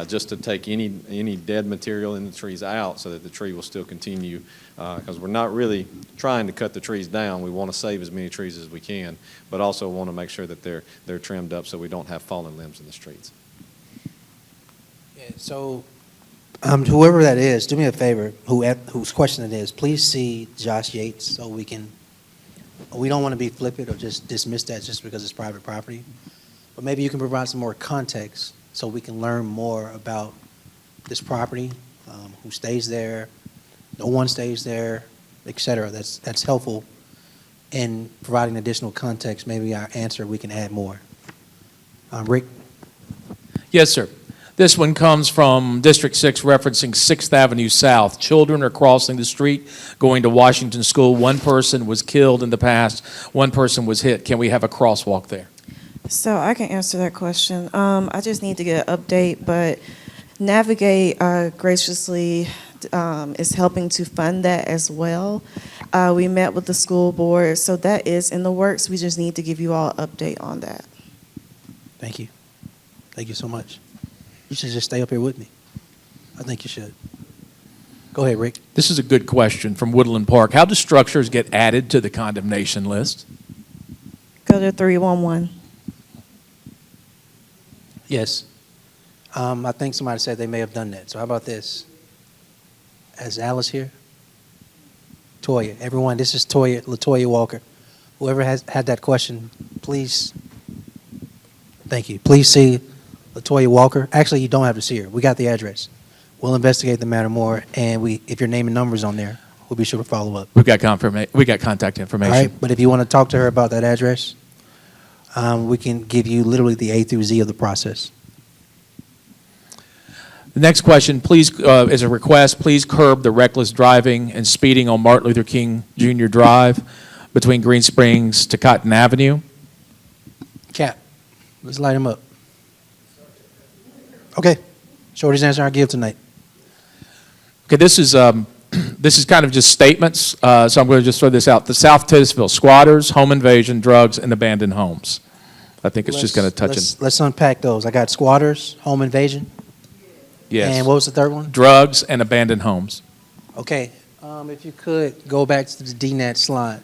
just to take any dead material in the trees out so that the tree will still continue, because we're not really trying to cut the trees down. We want to save as many trees as we can, but also want to make sure that they're trimmed up so we don't have fallen limbs in the streets. Yeah, so whoever that is, do me a favor, whose question it is, please see Josh Yates so we don't want to be flippant or just dismiss that just because it's private property. But maybe you can provide some more context so we can learn more about this property, who stays there, no one stays there, et cetera. That's helpful in providing additional context. Maybe our answer, we can add more. Rick? Yes, sir. This one comes from District 6 referencing 6th Avenue South. Children are crossing the street going to Washington School. One person was killed in the past. One person was hit. Can we have a crosswalk there? So I can answer that question. I just need to get an update, but Navigate graciously is helping to fund that as well. We met with the school board, so that is in the works. We just need to give you all an update on that. Thank you. Thank you so much. You should just stay up here with me. I think you should. Go ahead, Rick. This is a good question from Woodland Park. How do structures get added to the condemnation list? go to 311. Yes. I think somebody said they may have done that. So how about this? Is Alice here? Toya. Everyone, this is LaToya Walker. Whoever has had that question, please. Thank you. Please see LaToya Walker. Actually, you don't have to see her. We got the address. We'll investigate the matter more, and if your name and number's on there, we'll be sure to follow up. We got contact All information. right. But if you want to talk to her about that address, we can give you literally the A through Z of the process. The next question, please, is a request, please curb the reckless driving and speeding on Martin Luther King Jr. Drive between Green Springs to Cotton Avenue. Cap, let's light him up. Okay. Shortest answer I give tonight. Okay, this is kind of just statements, so I'm going to just throw this out. The South Titusville squatters, home invasion, drugs, and abandoned homes. I think it's just going to touch it. Let's unpack those. I got squatters, home invasion, Yes. and what was the third one? Drugs and abandoned homes. Okay. If you could go back to the DNAT slide.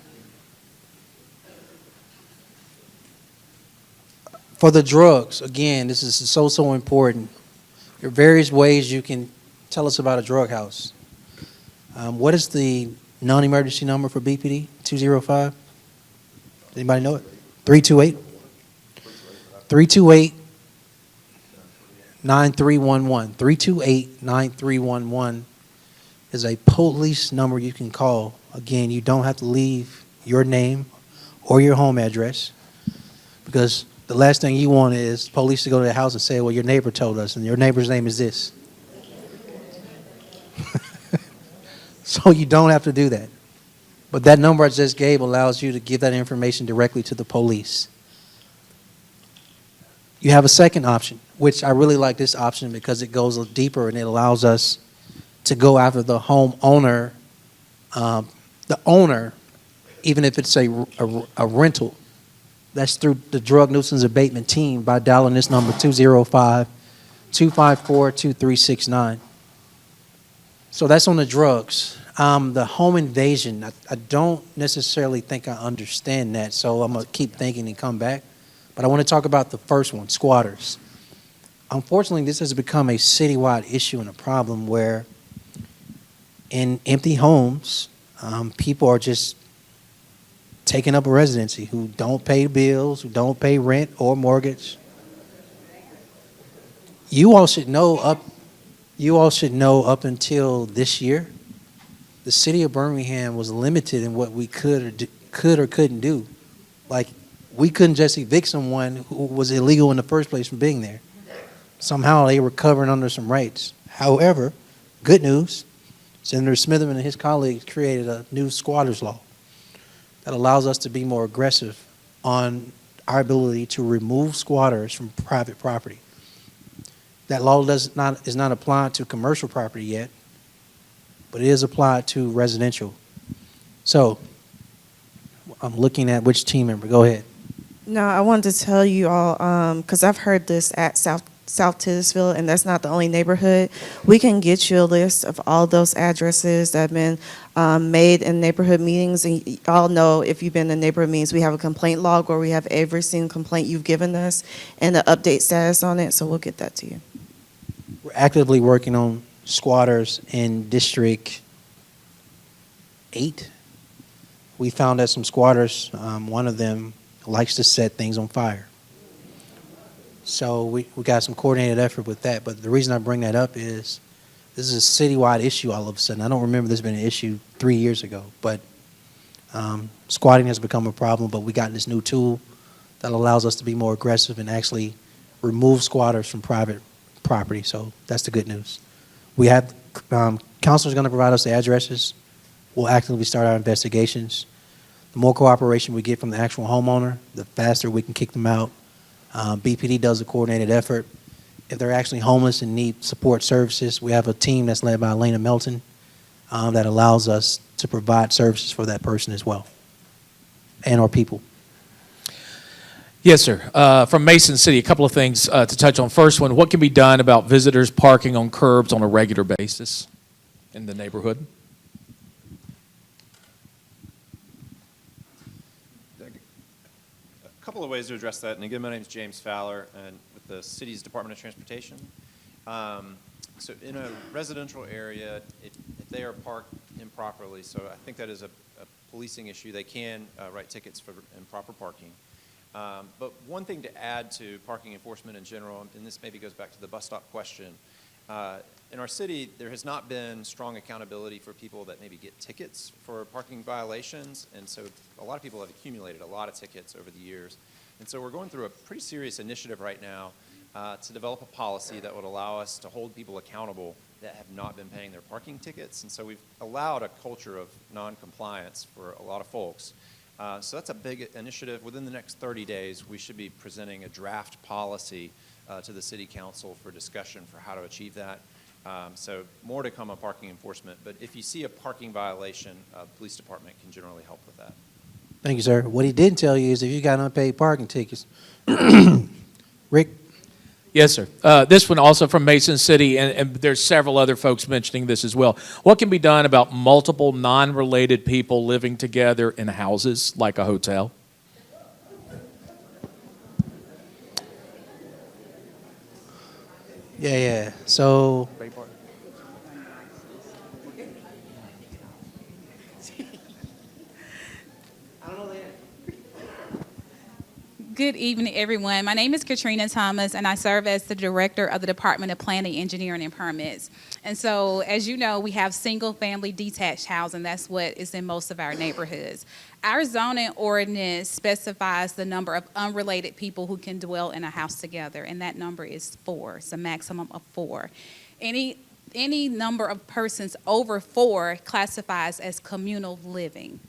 For the drugs, again, this is so important. There are various ways you can tell us about a drug house. What is the non-emergency number for BPD? 205? Anybody know it? 328? 328 9311. 328 9311 is a police number you can call. Again, you don't have to leave your name or your home address, because the last thing you want is police to go to the house and say, well, your neighbor told us, and your neighbor's name is this. So you don't have to do that. But that number I just gave allows you to give that information directly to the police. You have a second option, which I really like this option because it goes a little deeper and it allows us to go after the homeowner, the owner, even if it's a rental. That's through the drug nuisance abatement team by dialing this number 205-254-2369. So that's on the drugs. The home invasion, I don't necessarily think I understand that, so I'm going to keep thinking and come back. But I want to talk about the first one, squatters. Unfortunately, this has become a citywide issue and a problem where in empty homes, people are just taking up a residency who don't pay bills, who don't pay rent or mortgage. You all should know up until this year, the city of Birmingham was limited in what we could or couldn't do. Like, we couldn't just evict someone who was illegal in the first place from being there. Somehow they were covering under some rights. However, good news, Senator Smitherman and his colleagues created a new squatters law that allows us to be more aggressive on our ability to remove squatters from private property. That law is not applied to commercial property yet, but it is applied to residential. So I'm looking at which team member. Go ahead. No, I wanted to tell you all, because I've heard this at South Titusville, and that's not the only neighborhood. We can get you a list of all those addresses that have been made in neighborhood meetings. And y'all know, if you've been in neighborhood meetings, we have a complaint log where we have every single complaint you've given us and the update status on it. So we'll get that to you. We're actively working on squatters in District 8. We found that some squatters, one of them likes to set things on fire. So we got some coordinated effort with that. But the reason I bring that up is this is a citywide issue all of a sudden. I don't remember this being an issue 3 years ago. But squatting has become a problem. But we got this new tool that allows us to be more aggressive and actually remove squatters from private property. So that's the good news. We have Councilor's going to provide us the addresses. We'll actively start our investigations. The more cooperation we get from the actual homeowner, the faster we can kick them out. BPD does a coordinated effort. If they're actually homeless and need support services, we have a team that's led by Elena Melton that allows us to provide services for that person as well, and our people. Yes, sir. From Mason City, a couple of things to touch on. First one, what can be done about visitors parking on curbs on a regular basis in the neighborhood? a couple of ways to address that. And again, my name is James Fowler, and with the city's Department of Transportation. So in a residential area, if they are parked improperly, so I think that is a policing issue, they can write tickets for improper parking. But one thing to add to parking enforcement in general, and this maybe goes back to the bus stop question, in our city, there has not been strong accountability for people that maybe get tickets for parking violations, and so a lot of people have accumulated a lot of tickets over the years. And so we're going through a pretty serious initiative right now to develop a policy that would allow us to hold people accountable that have not been paying their parking tickets. And so we've allowed a culture of non-compliance for a lot of folks. So that's a big initiative. Within the next 30 days, we should be presenting a draft policy to the City Council for discussion for how to achieve that. So more to come on parking enforcement. But if you see a parking violation, the police department can generally help with that. Thank you, sir. What he didn't tell you is if you got unpaid parking tickets, Rick, Yes, sir. This one also from Mason City, and there's several other folks mentioning this as well. What can be done about multiple non-related people living together in houses like a hotel? yeah. So Good evening, everyone. My name is Katrina Thomas, and I serve as the Director of the Department of Planning, Engineering, and Permits. And so, as you know, we have single-family detached housing. That's what is in most of our neighborhoods. Our zoning ordinance specifies the number of unrelated people who can dwell in a house together, and that number is 4. It's a maximum of 4. Any number of persons over 4 classifies as communal living.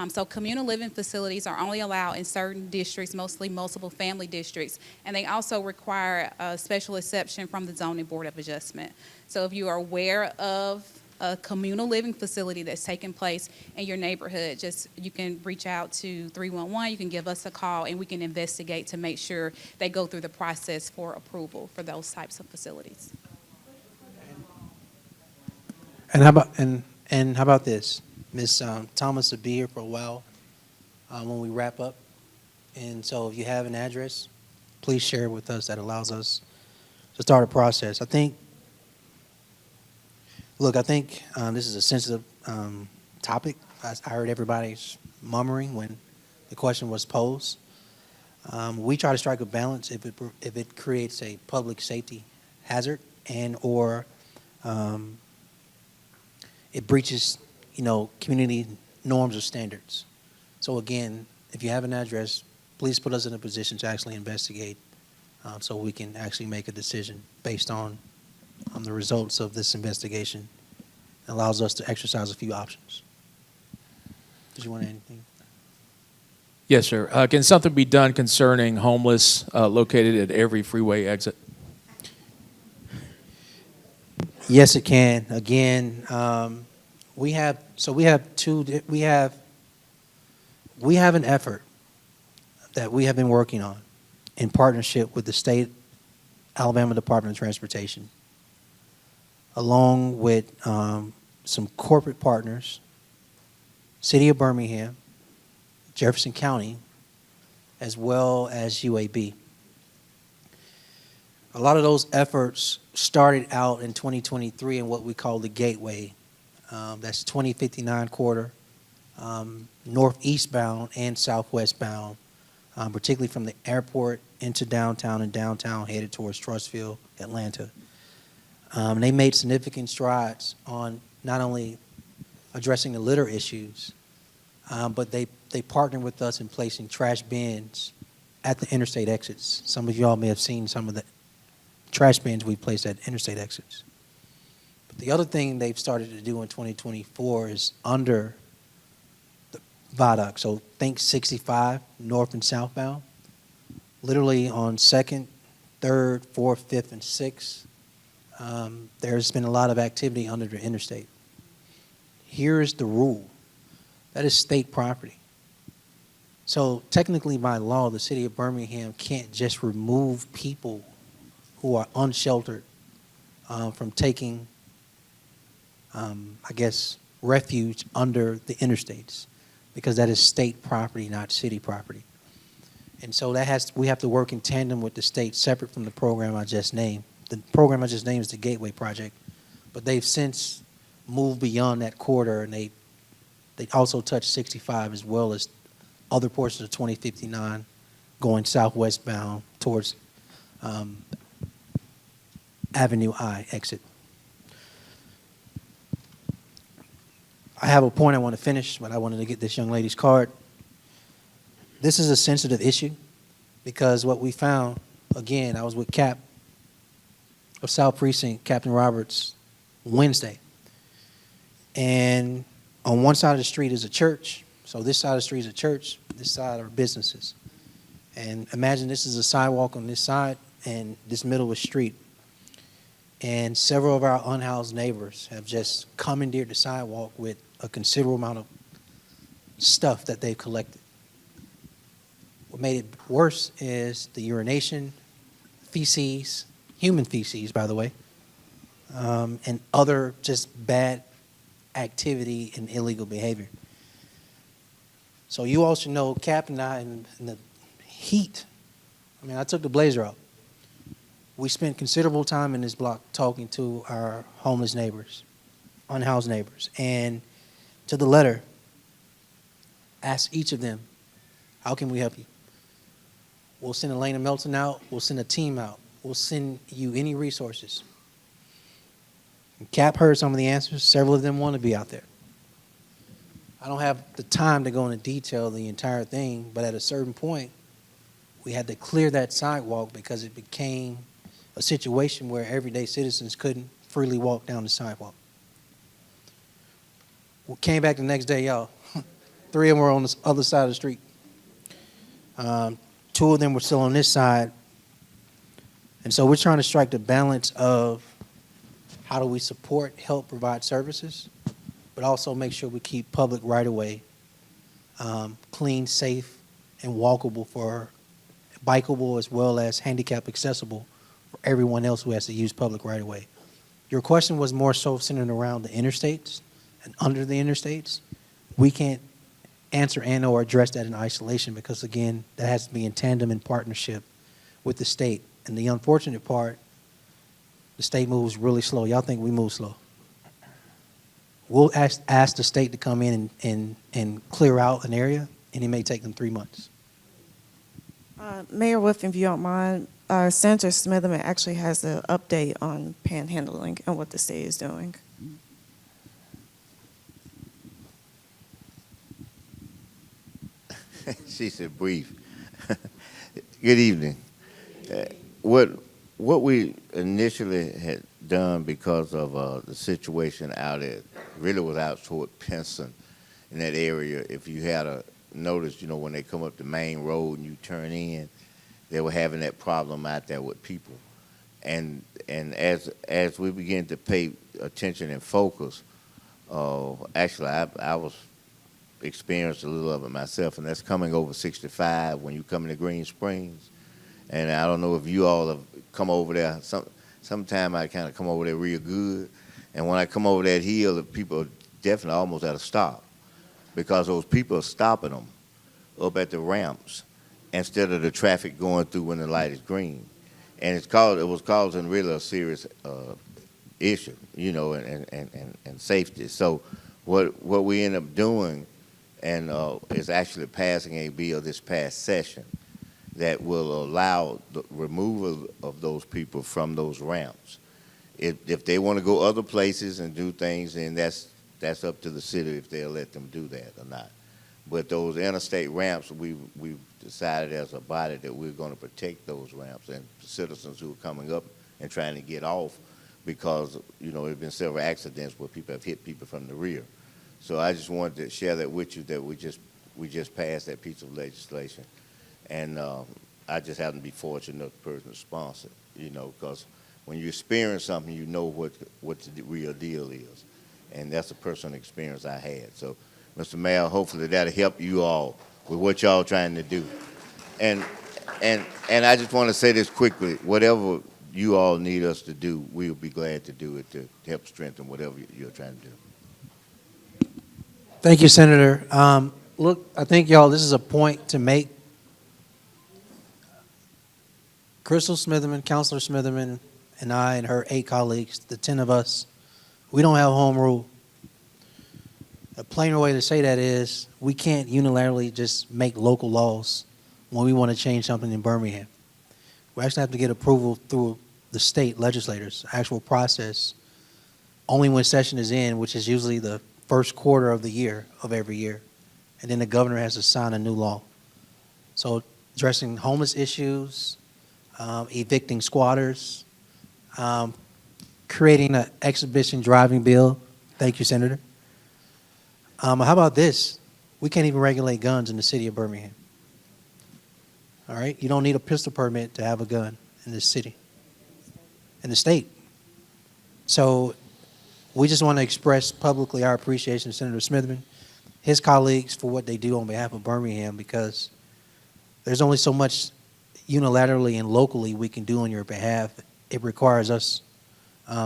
So communal living facilities are only allowed in certain districts, mostly multiple family districts, and they also require a special exception from the Zoning Board of Adjustment. So if you are aware of a communal living facility that's taking place in your neighborhood, you can reach out to 311, you can give us a call, and we can investigate to make sure they go through the process for approval for those types of facilities. and how about this? Ms. Thomas will be here for a while when we wrap up. And so if you have an address, please share it with us. That allows us to start a process. I think this is a sensitive topic. I heard everybody's murmuring when the question was posed. We try to strike a balance if it creates a public safety hazard and or it breaches community norms or standards. So again, if you have an address, please put us in a position to actually investigate so we can actually make a decision based on the results of this investigation. It allows us to exercise a few options. Did you want to add anything? Yes, sir. Can something be done concerning homeless located at every freeway exit? Yes, it can. Again, we have an effort that we have been working on in partnership with the state Alabama Department of Transportation, along with some corporate partners, City of Birmingham, Jefferson County, as well as UAB. A lot of those efforts started out in 2023 in what we call the Gateway. That's 2059 corridor, northeastbound and southwestbound, particularly from the airport into downtown and downtown headed towards Trussville, Atlanta. They made significant strides on not only addressing the litter issues, but they partnered with us in placing trash bins at the interstate exits. Some of y'all may have seen some of the trash bins we placed at interstate exits. But the other thing they've started to do in 2024 is under the viaduct. So think 65 north and southbound, literally on 2nd, 3rd, 4th, 5th, and 6th. There's been a lot of activity under the interstate. Here is the rule. That is state property. So technically by law, the city of Birmingham can't just remove people who are unsheltered from taking, refuge under the interstates, because that is state property, not city property. And so we have to work in tandem with the state, separate from the program I just named. The program I just named is the Gateway Project, but they've since moved beyond that corridor, and they also touch 65 as well as other portions of 2059 going southwest bound towards Avenue I exit. I have a point I want to finish, but I wanted to get this young lady's card. This is a sensitive issue because what we found, again, I was with Cap of South Precinct, Captain Roberts, Wednesday. And on one side of the street is a church. So this side of the street is a church, this side are businesses. And imagine this is a sidewalk on this side and this middle of the street. And several of our unhoused neighbors have just commandeered the sidewalk with a considerable amount of stuff that they've collected. What made it worse is the urination, feces, human feces, by the way, and other just bad activity and illegal behavior. So you all should know, Cap and I, in the heat, I mean, I took the blazer out. We spent considerable time in this block talking to our homeless neighbors, unhoused neighbors, and to the letter, asked each of them, how can we help you? We'll send Elena Melton out. We'll send a team out. We'll send you any resources. And Cap heard some of the answers. Several of them want to be out there. I don't have the time to go into detail the entire thing, but at a certain point, we had to clear that sidewalk because it became a situation where everyday citizens couldn't freely walk down the sidewalk. We came back the next day, y'all. 3 of them were on the other side of the street. 2 of them were still on this side. And so we're trying to strike the balance of how do we support, help provide services, but also make sure we keep public right-of-way clean, safe, and walkable for bikeable as well as handicap accessible for everyone else who has to use public right-of-way. Your question was more so centered around the interstates and under the interstates. We can't answer and or address that in isolation because, again, that has to be in tandem and partnership with the state. And the unfortunate part, the state moves really slow. Y'all think we move slow. We'll ask the state to come in and clear out an area, and it may take them 3 months. Mayor Woodfin, if you don't mind, Senator Smitherman actually has an update on panhandling and what the state is doing. She said brief. Good evening. What we initially had done because of the situation out at, really was out toward Pinson in that area. If you had a notice, you know, when they come up the main road and you turn in, they were having that problem out there with people. And as we began to pay attention and focus, actually I was experienced a little of it myself, and that's coming over 65 when you come into Green Springs. And I don't know if you all have come over there. Sometime I kind of come over there real good, and when I come over that hill, the people are definitely almost at a stop because those people are stopping them up at the ramps instead of the traffic going through when the light is green. And it was causing really a serious issue, you know, and safety. So what we end up doing and is actually passing a bill this past session that will allow the removal of those people from those ramps. If they want to go other places and do things, then that's up to the city if they'll let them do that or not. But those interstate ramps, we've decided as a body that we're going to protect those ramps and citizens who are coming up and trying to get off because, you know, there have been several accidents where people have hit people from the rear. So I just wanted to share that with you that we just passed that piece of legislation. And I just happen to be fortunate enough the person to sponsor it, you know, because when you experience something, you know what the real deal is. And that's a personal experience I had. So, Mr. Mayor, hopefully that'll help you all with what y'all trying to do. And I just want to say this quickly. Whatever you all need us to do, we'll be glad to do it to help strengthen whatever you're trying to do. Thank you, Senator. Look, I think, y'all, this is a point to make. Crystal Smitherman, Councilor Smitherman, and I and her 8 colleagues, the 10 of us, we don't have home rule. A plainer way to say that is we can't unilaterally just make local laws when we want to change something in Birmingham. We actually have to get approval through the state legislators, actual process, only when session is in, which is usually the first quarter of the year, of every year. And then the governor has to sign a new law. So addressing homeless issues, evicting squatters, creating an exhibition driving bill. Thank you, Senator. How about this? We can't even regulate guns in the city of Birmingham. All right? You don't need a pistol permit to have a gun in this city, in the state. So we just want to express publicly our appreciation to Senator Smitherman, his colleagues, for what they do on behalf of Birmingham, because there's only so much unilaterally and locally we can do on your behalf. It requires us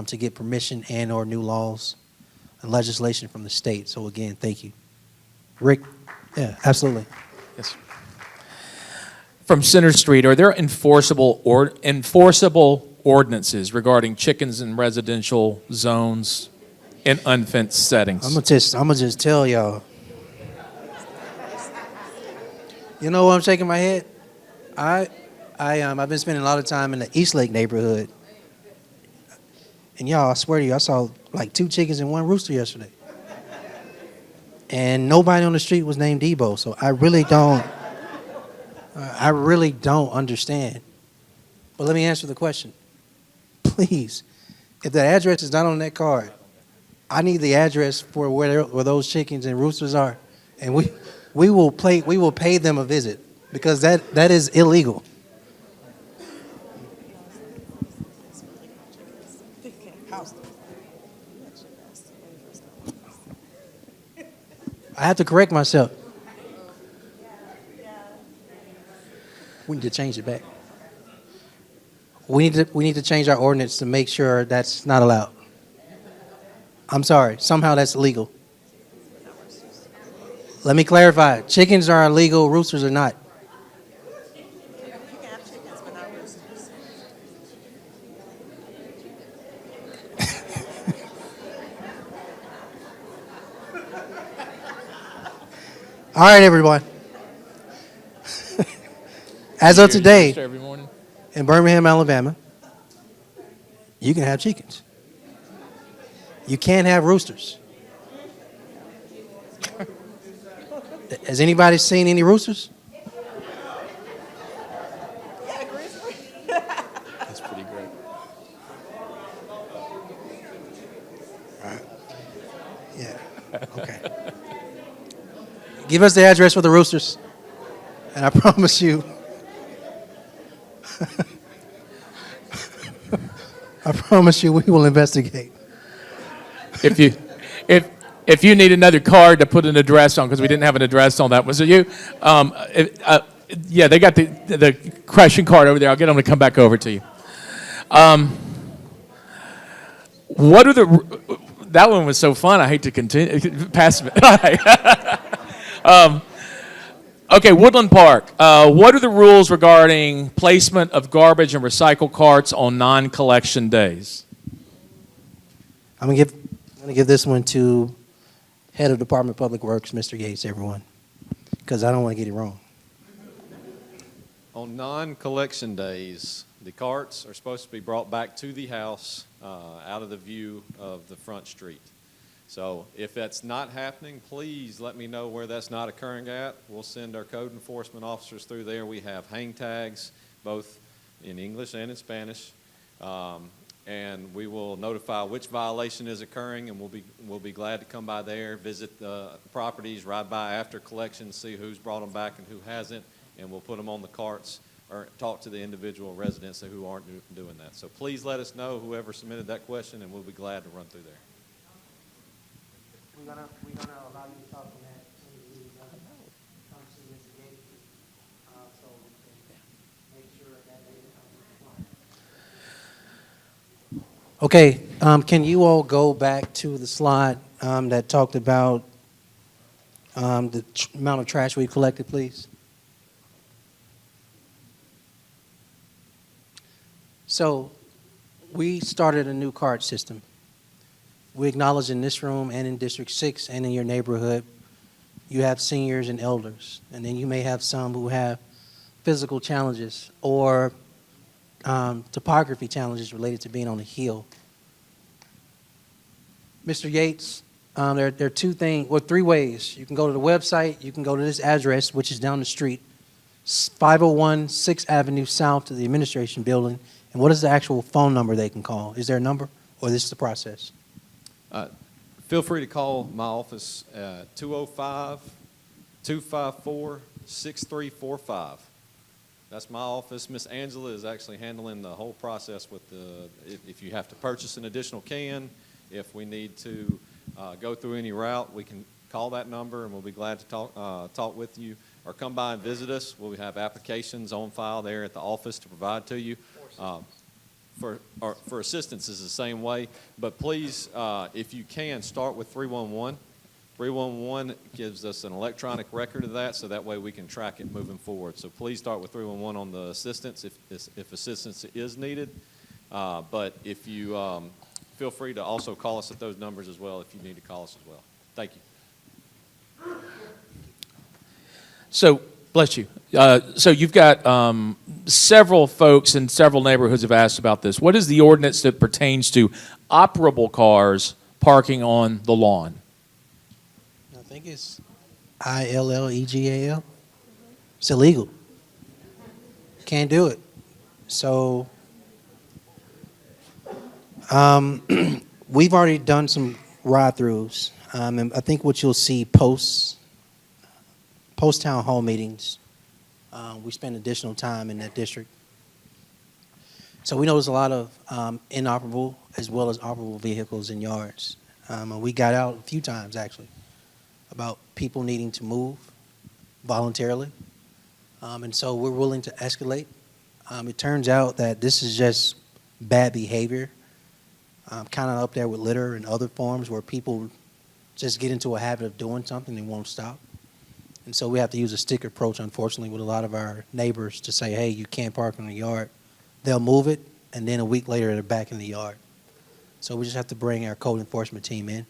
to get permission and or new laws and legislation from the state. So again, thank you. Rick? Yeah, absolutely. Yes. From Center Street, are there enforceable ordinances regarding chickens in residential zones in unfenced settings? I'm gonna just tell y'all. You know why I'm shaking my head? I've been spending a lot of time in the East Lake neighborhood, and y'all, I swear to you, I saw like 2 chickens and 1 rooster yesterday, and nobody on the street was named Debo. So I really don't understand. But let me answer the question, please. If the address is not on that card, I need the address for where those chickens and roosters are, and we will pay them a visit, because that is illegal. I have to correct myself. We need to change it back. We need to change our ordinance to make sure that's not allowed. I'm sorry. Somehow that's illegal. Let me clarify. Chickens are illegal. Roosters are not. All right, everyone. As of today, Every morning? in Birmingham, Alabama, you can have chickens. You can't have roosters. Has anybody seen any roosters? That's pretty great. Yeah. Okay. Give us the address for the roosters, and I promise you, we will investigate. If you need another card to put an address on, because we didn't have an address on that, was it you? Yeah, they got the question card over there. I'll get them to come back over to you. What are that one was so fun. I hate to continue. Pass it. Okay, Woodland Park. What are the rules regarding placement of garbage and recycle carts on non-collection days? I'm gonna give this one to Head of Department of Public Works, Mr. Yates, everyone, because I don't want to get it wrong. On non-collection days, the carts are supposed to be brought back to the house out of the view of the front street. So if that's not happening, please let me know where that's not occurring at. We'll send our code enforcement officers through there. We have hang tags, both in English and in Spanish, and we will notify which violation is occurring, and we'll be glad to come by there, visit the properties, ride by after collection, see who's brought them back and who hasn't, and we'll put them on the carts or talk to the individual residents who aren't doing that. So please let us know, whoever submitted that question, and we'll be glad to run through there. We're gonna allow you to talk on that as soon as we come to Mr. Yates, so we can make sure that they Okay, can you all go back to the slide that talked about the amount of trash we collected, please? So we started a new card system. We acknowledge in this room and in District 6 and in your neighborhood, you have seniors and elders. And then you may have some who have physical challenges or topography challenges related to being on a hill. Mr. Yates, there are three ways. You can go to the website, you can go to this address, which is down the street, 501 6th Avenue South to the administration building. And what is the actual phone number they can call? Is there a number, or this is the process? Feel free to call my office, 205-254-6345. That's my office. Miss Angela is actually handling the whole process with if you have to purchase an additional can, if we need to go through any route, we can call that number and we'll be glad to talk with you, or come by and visit us. We'll have applications on file there at the office to provide to you. For assistance is the same way, but please, if you can, start with 311. 311 gives us an electronic record of that, so that way we can track it moving forward. So please start with 311 on the assistance if assistance is needed. But if you feel free to also call us at those numbers as well if you need to call us as well. Thank you. So, bless you. So you've got several folks in several neighborhoods have asked about this. What is the ordinance that pertains to operable cars parking on the lawn? I think it's ILLEGAL. It's illegal. Can't do it. So we've already done some ride-throughs, and I think what you'll see post-town hall meetings, we spend additional time in that district. So we know there's a lot of inoperable as well as operable vehicles in yards. We got out a few times, actually, about people needing to move voluntarily. And so we're willing to escalate. It turns out that this is just bad behavior, kind of up there with litter and other forms where people just get into a habit of doing something and won't stop. And so we have to use a stick approach, unfortunately, with a lot of our neighbors to say, hey, you can't park in the yard. They'll move it, and then a week later they're back in the yard. So we just have to bring our code enforcement team in.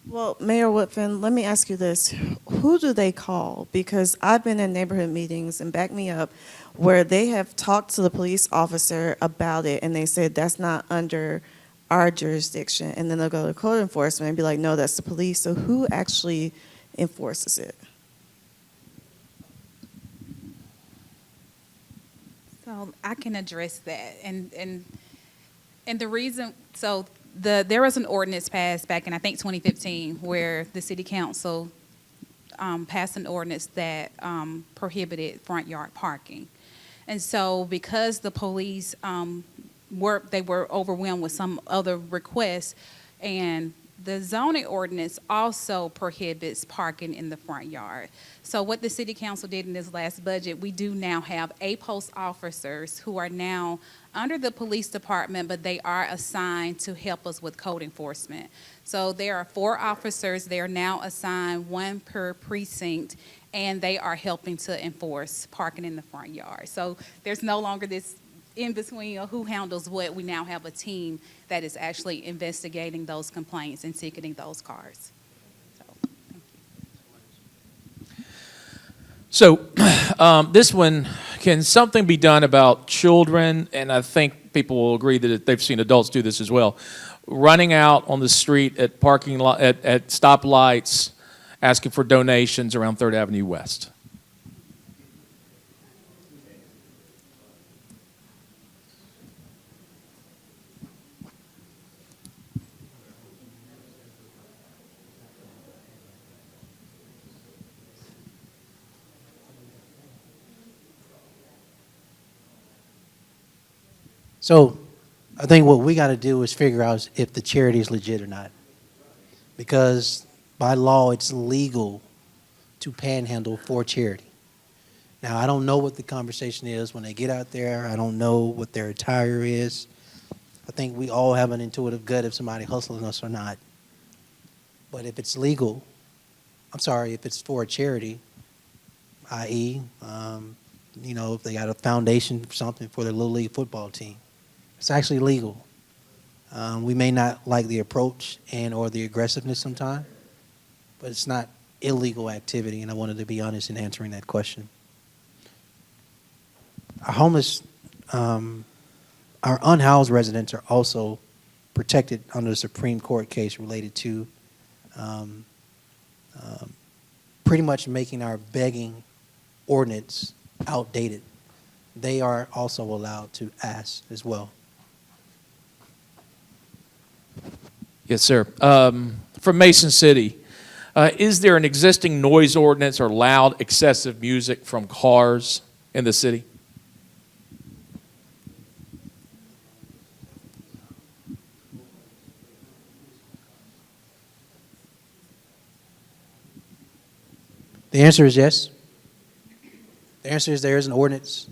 Well, Mayor Woodfin, let me ask you this. Who do they call? Because I've been in neighborhood meetings, and back me up, where they have talked to the police officer about it, and they said that's not under our jurisdiction. And then they'll go to code enforcement and be like, no, that's the police. So who actually enforces it? So I can address that, and the reason, so there was an ordinance passed back in, I think, 2015, where the city council passed an ordinance that prohibited front yard parking. And so because the police were overwhelmed with some other requests, and the zoning ordinance also prohibits parking in the front yard. So what the city council did in this last budget, we do now have post officers who are now under the police department, but they are assigned to help us with code enforcement. So there are 4 officers. They are now assigned, 1 per precinct, and they are helping to enforce parking in the front yard. So there's no longer this in between of who handles what. We now have a team that is actually investigating those complaints and ticketing those cars. So this one, can something be done about children? And I think people will agree that they've seen adults do this as well. Running out on the street at parking lot, at stoplights, asking for donations around 3rd Avenue West. So I think what we got to do is figure out if the charity is legit or not. Because by law, it's legal to panhandle for charity. Now, I don't know what the conversation is when they get out there. I don't know what their attire is. I think we all have an intuitive gut if somebody hustling us or not. But if it's legal, if it's for a charity, i.e., if they got a foundation for something for their Little League football team, It's actually legal. We may not like the approach and or the aggressiveness sometimes, but it's not illegal activity, and I wanted to be honest in answering that question. Our homeless, our unhoused residents are also protected under the Supreme Court case related to pretty much making our begging ordinance outdated. They are also allowed to ask as well. Yes, sir. From Mason City, is there an existing noise ordinance or loud excessive music from cars in the city? The answer is yes. The answer is there is an ordinance.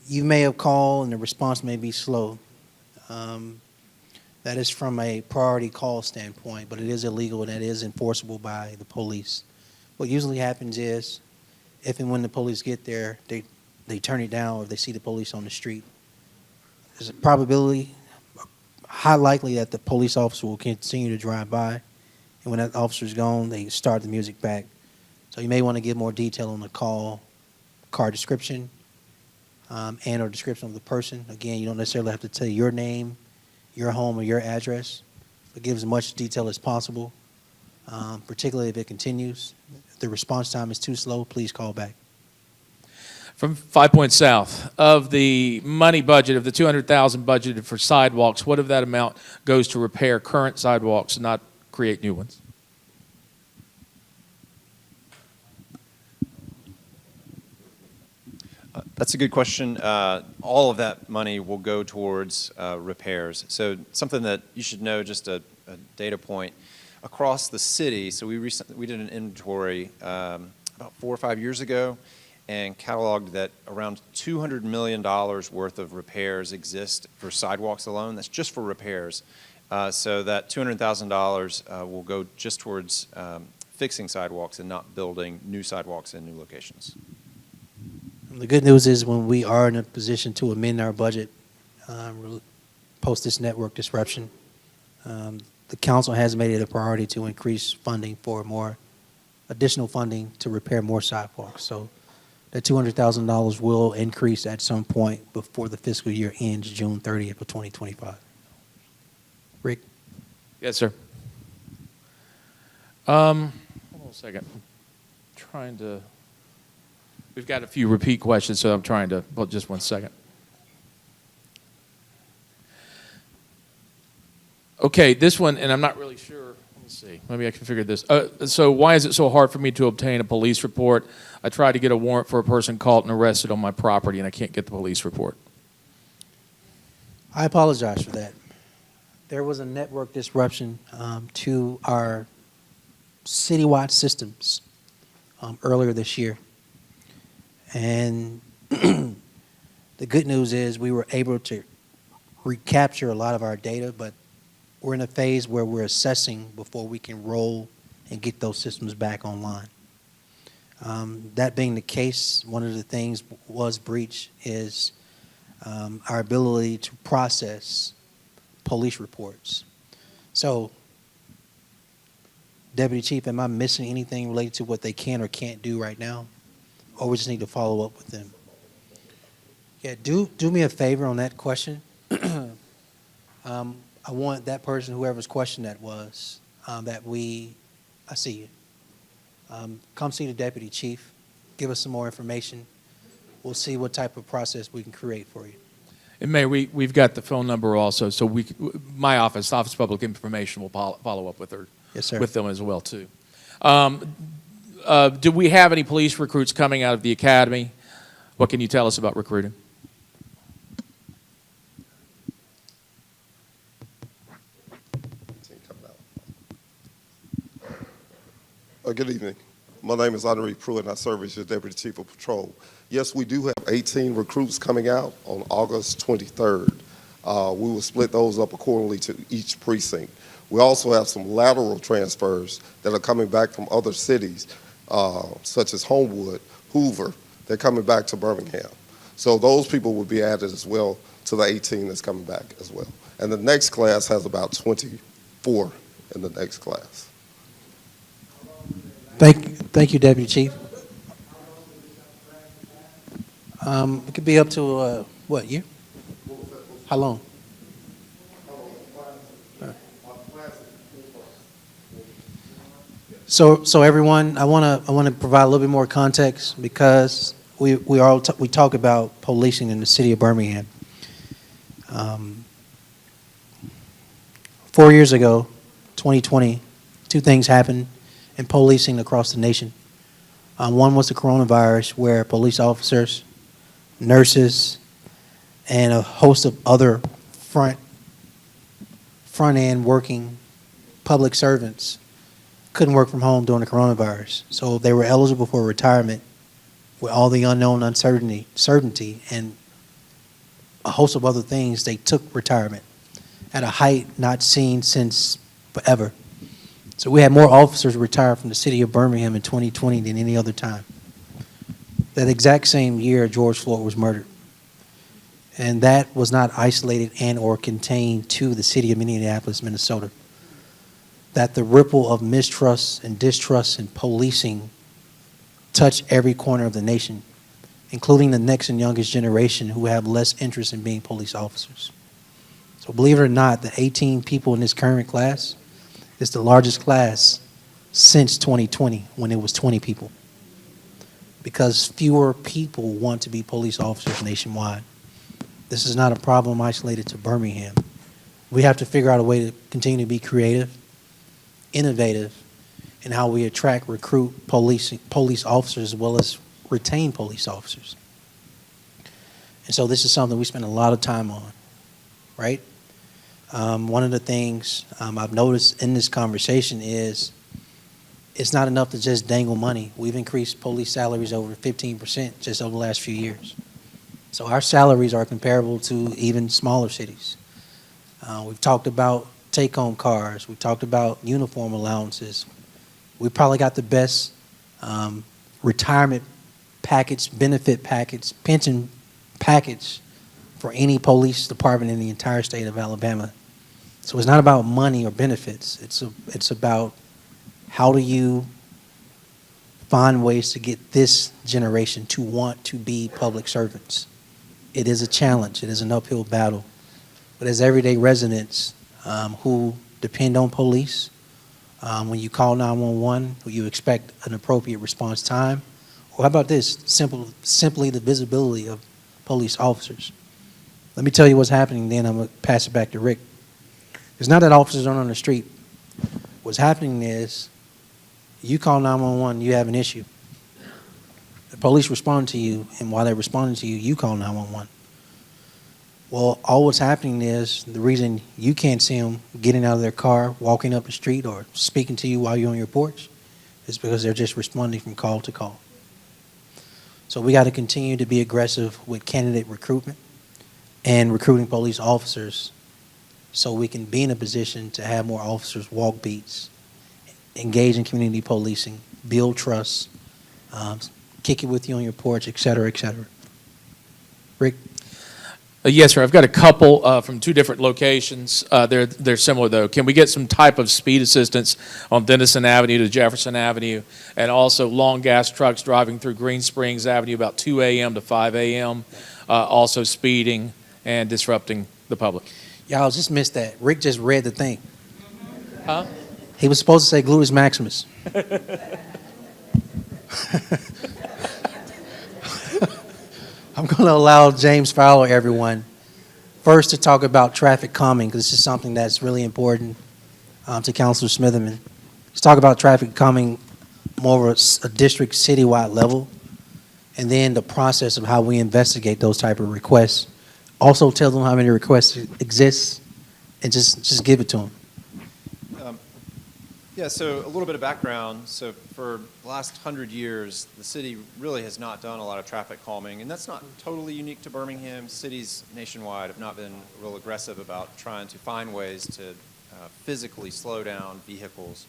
You may have called and the response may be slow. That is from a priority call standpoint, but it is illegal and that is enforceable by the police. What usually happens is, if and when the police get there, they turn it down if they see the police on the street. There's a probability, high likely, that the police officer will continue to drive by, and when that officer's gone, they start the music back. So you may want to give more detail on the car description, and or description of the person. Again, you don't necessarily have to tell your name, your home, or your address, but give as much detail as possible, particularly if it continues. If the response time is too slow, please call back. From 5 Points South, of the money budget, of the $200,000 budgeted for sidewalks, what of that amount goes to repair current sidewalks and not create new ones? That's a good question. All of that money will go towards repairs. So something that you should know, just a data point, across the city, so we did an inventory about 4 or 5 years ago and cataloged that around $200 million worth of repairs exist for sidewalks alone. That's just for repairs. So that $200,000 will go just towards fixing sidewalks and not building new sidewalks in new locations. The good news is when we are in a position to amend our budget post this network disruption, the council has made it a priority to increase funding for more additional funding to repair more sidewalks. So that $200,000 will increase at some point before the fiscal year ends June 30th of 2025. Rick? Yes, sir. Hold on a second. We've got a few repeat questions, so I'm trying to, well, just 1 second. Okay, this one, and I'm not really sure. Let me see. Maybe I can figure this. So why is it so hard for me to obtain a police report? I tried to get a warrant for a person caught and arrested on my property, and I can't get the police report. I apologize for that. There was a network disruption to our citywide systems earlier this year. And the good news is we were able to recapture a lot of our data, but we're in a phase where we're assessing before we can roll and get those systems back online. That being the case, one of the things was breached is our ability to process police reports. So, Deputy Chief, am I missing anything related to what they can or can't do right now? Or we just need to follow up with them? Yeah, do me a favor on that question. I want that person, whoever's question that was, I see you. Come see the Deputy Chief. Give us some more information. We'll see what type of process we can create for you. And Mayor, we've got the phone number also, so my office of Public Information, will follow up with her, Yes, sir. with them as well too. Do we have any police recruits coming out of the academy? What can you tell us about recruiting? Good evening. My name is Henri Pruitt, and I serve as your Deputy Chief of Patrol. Yes, we do have 18 recruits coming out on August 23rd. We will split those up accordingly to each precinct. We also have some lateral transfers that are coming back from other cities, such as Homewood, Hoover. They're coming back to Birmingham. So those people will be added as well to the 18 that's coming back as well. And the next class has about 24 in the next class. Thank you, Deputy Chief. It could be up to, what year? How long? So everyone, I want to provide a little bit more context because we talk about policing in the city of Birmingham. 4 years ago, 2020, two things happened in policing across the nation. One was the coronavirus, where police officers, nurses, and a host of other front-end working public servants couldn't work from home during the coronavirus. So they were eligible for retirement with all the unknown certainty, and a host of other things. They took retirement at a height not seen since forever. So we had more officers retire from the city of Birmingham in 2020 than any other time. That exact same year, George Floyd was murdered. And that was not isolated and or contained to the city of Minneapolis, Minnesota. That the ripple of mistrust and distrust in policing touched every corner of the nation, including the next and youngest generation who have less interest in being police officers. So believe it or not, the 18 people in this current class is the largest class since 2020, when it was 20 people. Because fewer people want to be police officers nationwide. This is not a problem isolated to Birmingham. We have to figure out a way to continue to be creative, innovative in how we attract, recruit police officers as well as retain police officers. And so this is something we spend a lot of time on, right? One of the things I've noticed in this conversation is it's not enough to just dangle money. We've increased police salaries over 15% just over the last few years. So our salaries are comparable to even smaller cities. We've talked about take-home cars. We've talked about uniform allowances. We probably got the best retirement package, benefit package, pension package for any police department in the entire state of Alabama. So it's not about money or benefits. It's about how do you find ways to get this generation to want to be public servants. It is a challenge. It is an uphill battle. But as everyday residents who depend on police, when you call 911, you expect an appropriate response time. Or how about this? Simply the visibility of police officers. Let me tell you what's happening, then I'm going to pass it back to Rick. It's not that officers aren't on the street. What's happening is you call 911, you have an issue. The police respond to you, and while they're responding to you, you call 911. Well, all what's happening is the reason you can't see them getting out of their car, walking up the street, or speaking to you while you're on your porch is because they're just responding from call to call. So we got to continue to be aggressive with candidate recruitment and recruiting police officers so we can be in a position to have more officers walk beats, engage in community policing, build trust, kick it with you on your porch, et cetera, et cetera. Rick? Yes, sir. I've got a couple from two different locations. They're similar, though. Can we get some type of speed assistance on Denison Avenue to Jefferson Avenue, and also long gas trucks driving through Green Springs Avenue about 2 a.m. to 5 a.m., also speeding and disrupting the public? Y'all just missed that. Rick just read the thing. Huh? He was supposed to say gluteus maximus. I'm going to allow James Fowler, everyone, first to talk about traffic calming, because this is something that's really important to Councilor Smitherman. Let's talk about traffic calming more of a district citywide level, and then the process of how we investigate those type of requests. Also tell them how many requests exist, and just give it to them. Yeah, so a little bit of background. So for the last 100 years, the city really has not done a lot of traffic calming, and that's not totally unique to Birmingham. Cities nationwide have not been real aggressive about trying to find ways to physically slow down vehicles.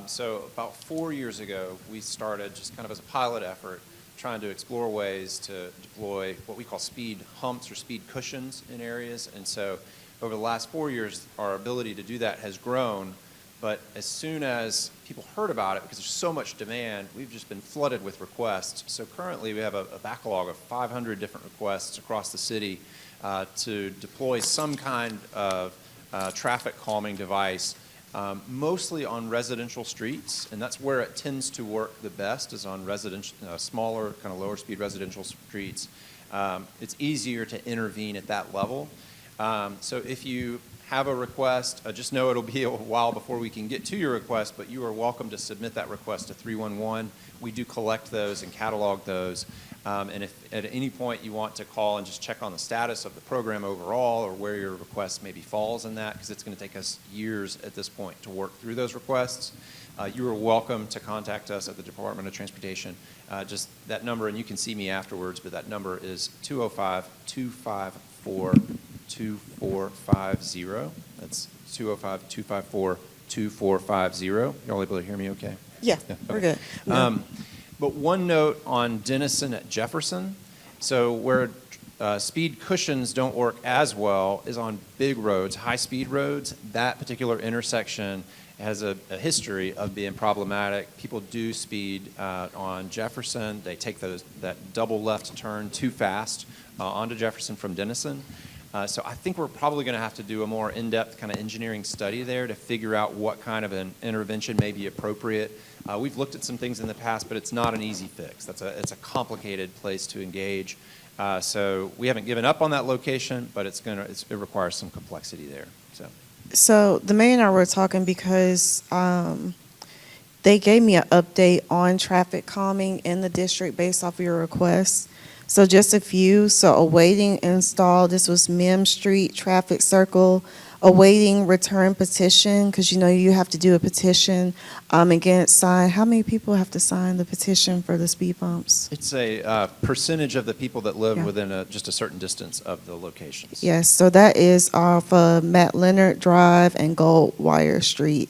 So about 4 years ago, we started just kind of as a pilot effort trying to explore ways to deploy what we call speed humps or speed cushions in areas. And so over the last 4 years, our ability to do that has grown. But as soon as people heard about it, because there's so much demand, we've just been flooded with requests. So currently we have a backlog of 500 different requests across the city to deploy some kind of traffic calming device, mostly on residential streets, and that's where it tends to work the best, is on residential, smaller, kind of lower speed residential streets. It's easier to intervene at that level. So if you have a request, just know it'll be a while before we can get to your request, but you are welcome to submit that request to 311. We do collect those and catalog those. And if at any point you want to call and just check on the status of the program overall or where your request maybe falls in that, because it's going to take us years at this point to work through those requests, you are welcome to contact us at the Department of Transportation. Just that number, and you can see me afterwards, but that number is 205-254-2450. That's 205-254-2450. Y'all able to hear me okay? Yeah, we're good. No. But one note on Denison at Jefferson. So where speed cushions don't work as well is on big roads, high-speed roads. That particular intersection has a history of being problematic. People do speed on Jefferson. They take that double left turn too fast onto Jefferson from Denison. So I think we're probably going to have to do a more in-depth kind of engineering study there to figure out what kind of an intervention may be appropriate. We've looked at some things in the past, but it's not an easy fix. It's a complicated place to engage. So we haven't given up on that location, but it requires some complexity there. So the mayor and I were talking because they gave me an update on traffic calming in the district based off of your request. So just a few. So awaiting install, this was Mim Street Traffic Circle. Awaiting return petition, because you know you have to do a petition and get it signed. How many people have to sign the petition for the speed bumps? It's a percentage of the people that live Yeah. within just a certain distance of the locations. Yes, so that is off of Matt Leonard Drive and Goldwire Street.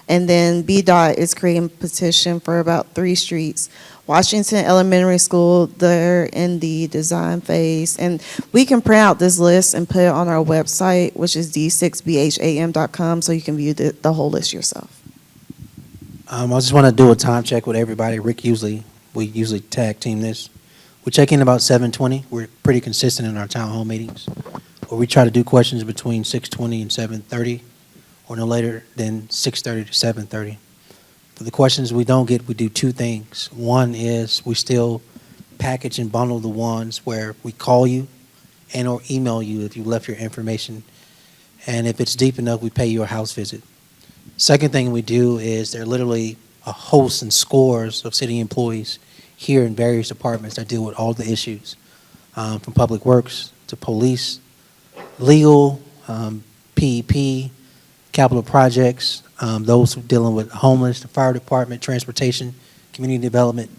And then BDOT is creating a petition for about 3 streets. Washington Elementary School, they're in the design phase. And we can print out this list and put it on our website, which is d6bham.com, so you can view the whole list yourself. I just want to do a time check with everybody. We usually tag team this. We check in about 7:20. We're pretty consistent in our town hall meetings, where we try to do questions between 6:20 and 7:30, or no later than 6:30 to 7:30. For the questions we don't get, we do 2 things. One is we still package and bundle the ones where we call you and or email you if you left your information. And if it's deep enough, we pay you a house visit. Second thing we do is there are literally a host and scores of city employees here in various departments that deal with all the issues, from public works to police, legal, PEP, capital projects, those who are dealing with homeless, the fire department, transportation, community development,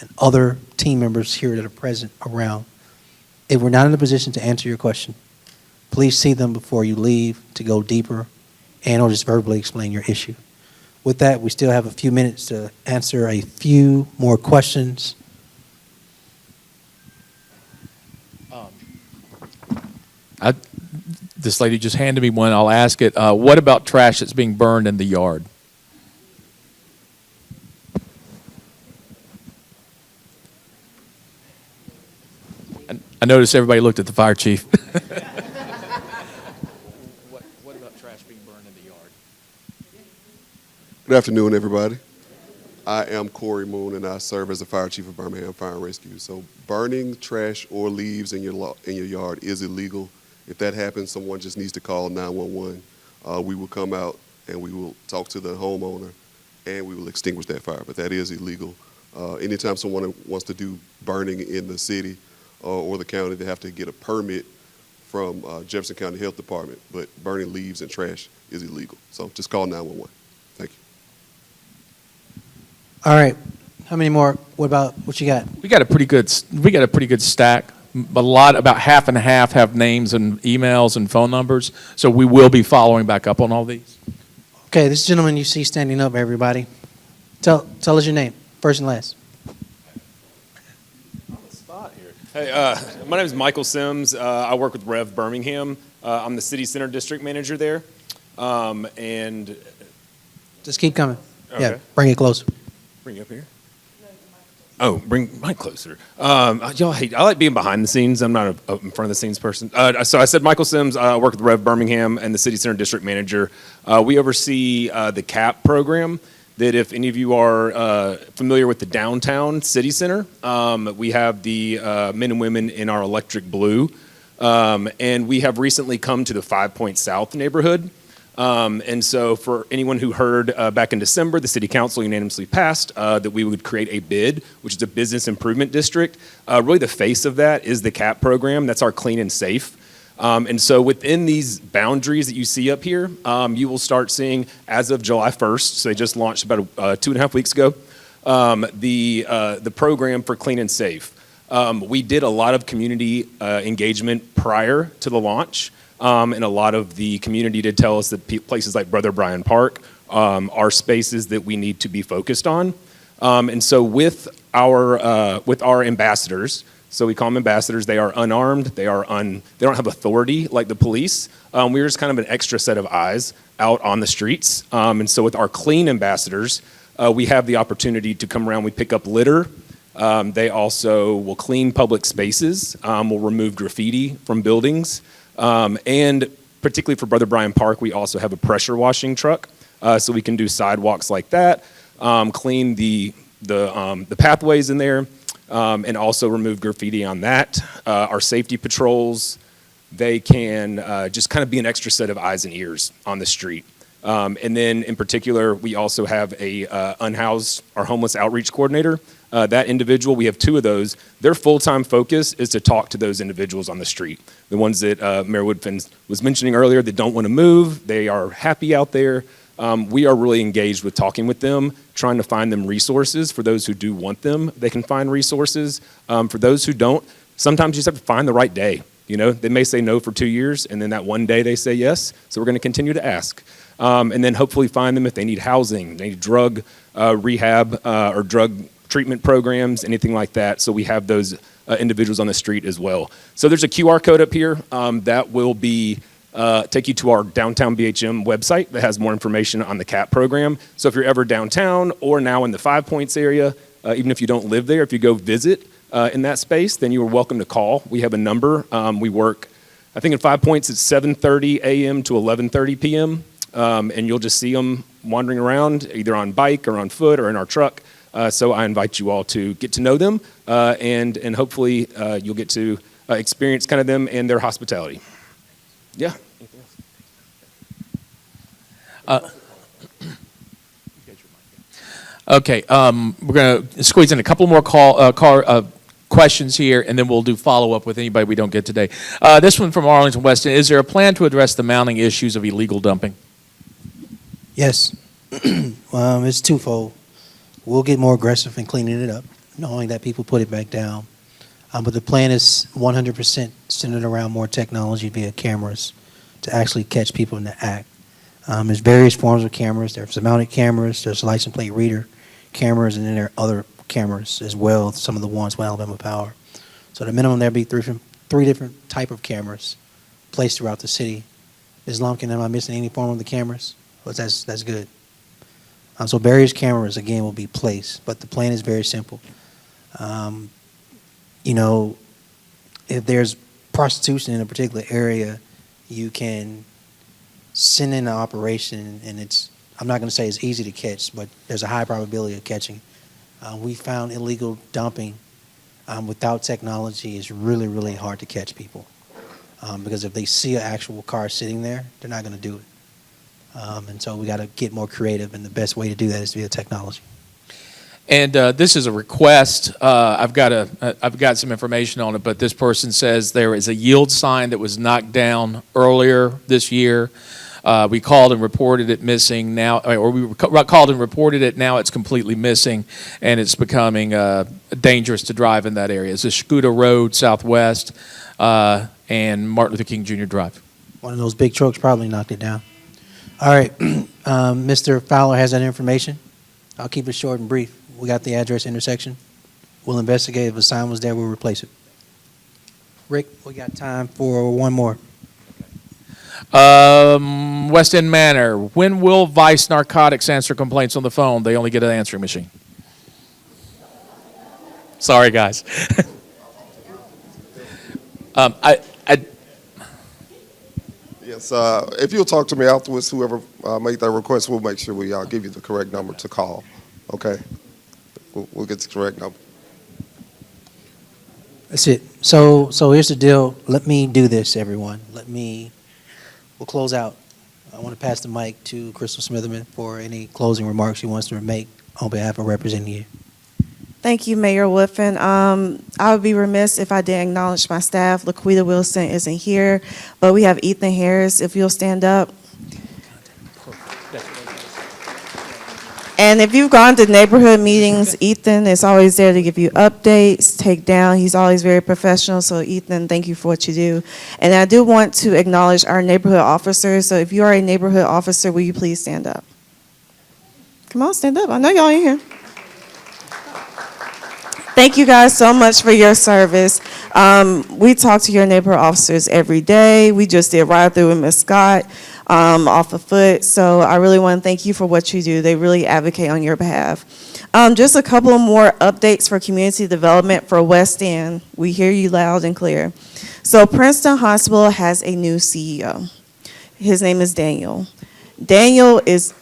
and other team members here that are present around. If we're not in a position to answer your question, please see them before you leave to go deeper and or just verbally explain your issue. With that, we still have a few minutes to answer a few more questions. This lady just handed me one. I'll ask it. What about trash that's being burned in the yard? I noticed everybody looked at the fire chief. What about trash being burned in the yard? Good afternoon, everybody. I am Corey Moon, and I serve as the fire chief of Birmingham Fire and Rescue. So burning trash or leaves in your yard is illegal. If that happens, someone just needs to call 911. We will come out and we will talk to the homeowner and we will extinguish that fire, but that is illegal. Anytime someone wants to do burning in the city or the county, they have to get a permit from Jefferson County Health Department, but burning leaves and trash is illegal. So just call 911. Thank you. All right. How many more? What you got? We got a pretty good stack. About half and half have names and emails and phone numbers. So we will be following back up on all these. Okay, this gentleman you see standing up, everybody. Tell us your name, first and last. Hey, my name is Michael Sims. I work with Rev Birmingham. I'm the City Center District Manager there. And Just keep coming. Okay. Yeah, bring it closer. bring you up here. Oh, bring mine closer. Y'all hate. I like being behind the scenes. I'm not a in front of the scenes person. So I said Michael Sims. I work with Rev Birmingham and the City Center District Manager. We oversee the CAP program. That if any of you are familiar with the downtown city center, we have the men and women in our electric blue, and we have recently come to the 5 Point South neighborhood. And so for anyone who heard back in December, the city council unanimously passed that we would create a BID, which is a business improvement district. Really the face of that is the CAP program. That's our clean and safe. And so within these boundaries that you see up here, you will start seeing, as of July 1st, so they just launched about 2.5 weeks ago, the program for Clean and Safe. We did a lot of community engagement prior to the launch, and a lot of the community did tell us that places like Brother Bryan Park are spaces that we need to be focused on. And so with our ambassadors, so we call them ambassadors. They are unarmed. They don't have authority like the police. We're just kind of an extra set of eyes out on the streets. And so with our clean ambassadors, we have the opportunity to come around. We pick up litter. They also will clean public spaces. Will remove graffiti from buildings. And particularly for Brother Bryan Park, we also have a pressure washing truck. So we can do sidewalks like that, clean the pathways in there. And also remove graffiti on that. Our safety patrols, they can just kind of be an extra set of eyes and ears on the street. And then in particular, we also have a unhoused, our homeless outreach coordinator. That individual, we have 2 of those. Their full-time focus is to talk to those individuals on the street. The ones that Mayor Woodfin was mentioning earlier that don't want to move, they are happy out there. We are really engaged with talking with them, trying to find them resources. For those who do want them, they can find resources. For those who don't, sometimes you just have to find the right day. You know, they may say no for 2 years, and then that one day they say yes. So we're going to continue to ask. And then hopefully find them if they need housing, they need drug rehab or drug treatment programs, anything like that. So we have those individuals on the street as well. So there's a QR code up here that will be take you to our downtown BHM website that has more information on the CAP program. So if you're ever downtown or now in the 5 Points area, even if you don't live there, if you go visit in that space, then you are welcome to call. We have a number. We work, I think in 5 Points, it's 7:30 a.m. to 11:30 p.m. And you'll just see them wandering around either on bike or on foot or in our truck. So I invite you all to get to know them and hopefully you'll get to experience kind of them and their hospitality. Yeah. Okay, we're going to squeeze in a couple more questions here, and then we'll do follow-up with anybody we don't get today. This one from Arlington Weston. Is there a plan to address the mounting issues of illegal dumping? Yes. It's twofold. We'll get more aggressive in cleaning it up, knowing that people put it back down. But the plan is 100% centered around more technology via cameras to actually catch people in the act. There's various forms of cameras. There's mounted cameras, there's license plate reader cameras, and then there are other cameras as well, some of the ones with Alabama Power. So at a minimum, there'll be three different type of cameras placed throughout the city. Ms. Lumpkin, am I missing any form of the cameras? Well, that's good. So various cameras, again, will be placed, but the plan is very simple. You know, if there's prostitution in a particular area, you can send in an operation, and it's, I'm not going to say it's easy to catch, but there's a high probability of catching. We found illegal dumping without technology is really, really hard to catch people because if they see an actual car sitting there, they're not going to do it. And so we got to get more creative, and the best way to do that is via technology. And this is a request. I've got some information on it, but this person says there is a yield sign that was knocked down earlier this year. We called and reported it missing now, or we called and reported it. Now it's completely missing, and it's becoming dangerous to drive in that area. It's a Scuda Road Southwest and Martin Luther King Jr. Drive. One of those big trucks probably knocked it down. All right, Mr. Fowler has that information. I'll keep it short and brief. We got the address intersection. We'll investigate. If a sign was there, we'll replace it. Rick, we got time for one more. West End Manor, when will Vice Narcotics answer complaints on the phone? They only get an answering machine. Sorry, guys. Yes, if you'll talk to me afterwards, whoever made that request, we'll make sure we give you the correct number to call. Okay? We'll get the correct number. That's it. So here's the deal. Let me do this, everyone. We'll close out. I want to pass the mic to Crystal Smitherman for any closing remarks she wants to make on behalf of representing you. Thank you, Mayor Woodfin. I would be remiss if I didn't acknowledge my staff. LaQuita Wilson isn't here, but we have Ethan Harris, if you'll stand up. And if you've gone to neighborhood meetings, Ethan is always there to give you updates, take down. He's always very professional. So Ethan, thank you for what you do. And I do want to acknowledge our neighborhood officers. So if you are a neighborhood officer, will you please stand up? Come on, stand up. I know y'all in here. Thank you guys so much for your service. We talk to your neighborhood officers every day. We just did ride through with Ms. Scott off of foot. So I really want to thank you for what you do. They really advocate on your behalf. Just a couple of more updates for community development for West End. We hear you loud and clear. So Princeton Hospital has a new CEO. His name is Daniel. Daniel is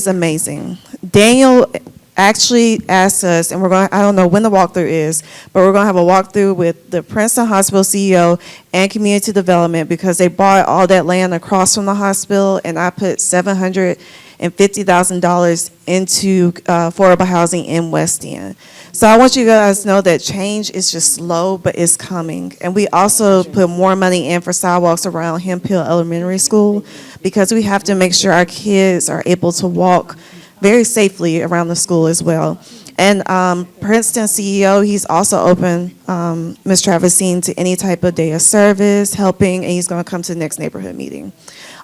amazing. Daniel actually asked us, and I don't know when the walkthrough is, but we're going to have a walkthrough with the Princeton Hospital CEO and community development because they bought all that land across from the hospital, and I put $750,000 into affordable housing in West End. So I want you guys to know that change is just slow, but it's coming. And we also put more money in for sidewalks around Hemp Hill Elementary School because we have to make sure our kids are able to walk very safely around the school as well. And Princeton CEO, he's also open, Ms. Travisine, to any type of day of service, helping, and he's going to come to the next neighborhood meeting.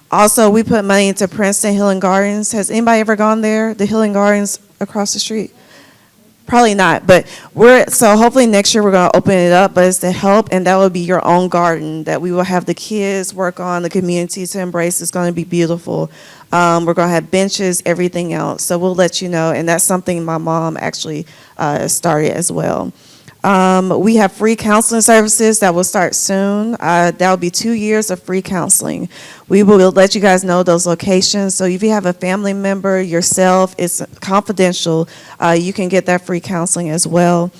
Also, we put money into Princeton Hill and Gardens. Has anybody ever gone there, the Hill and Gardens across the street? Probably not, but so hopefully next year we're going to open it up, but it's to help, and that will be your own garden that we will have the kids work on, the community to embrace. It's going to be beautiful. We're going to have benches, everything else, so we'll let you know, and that's something my mom actually started as well. We have free counseling services that will start soon. That will be 2 years of free counseling. We will let you guys know those locations. So if you have a family member, yourself, it's confidential. You can get that free counseling as well.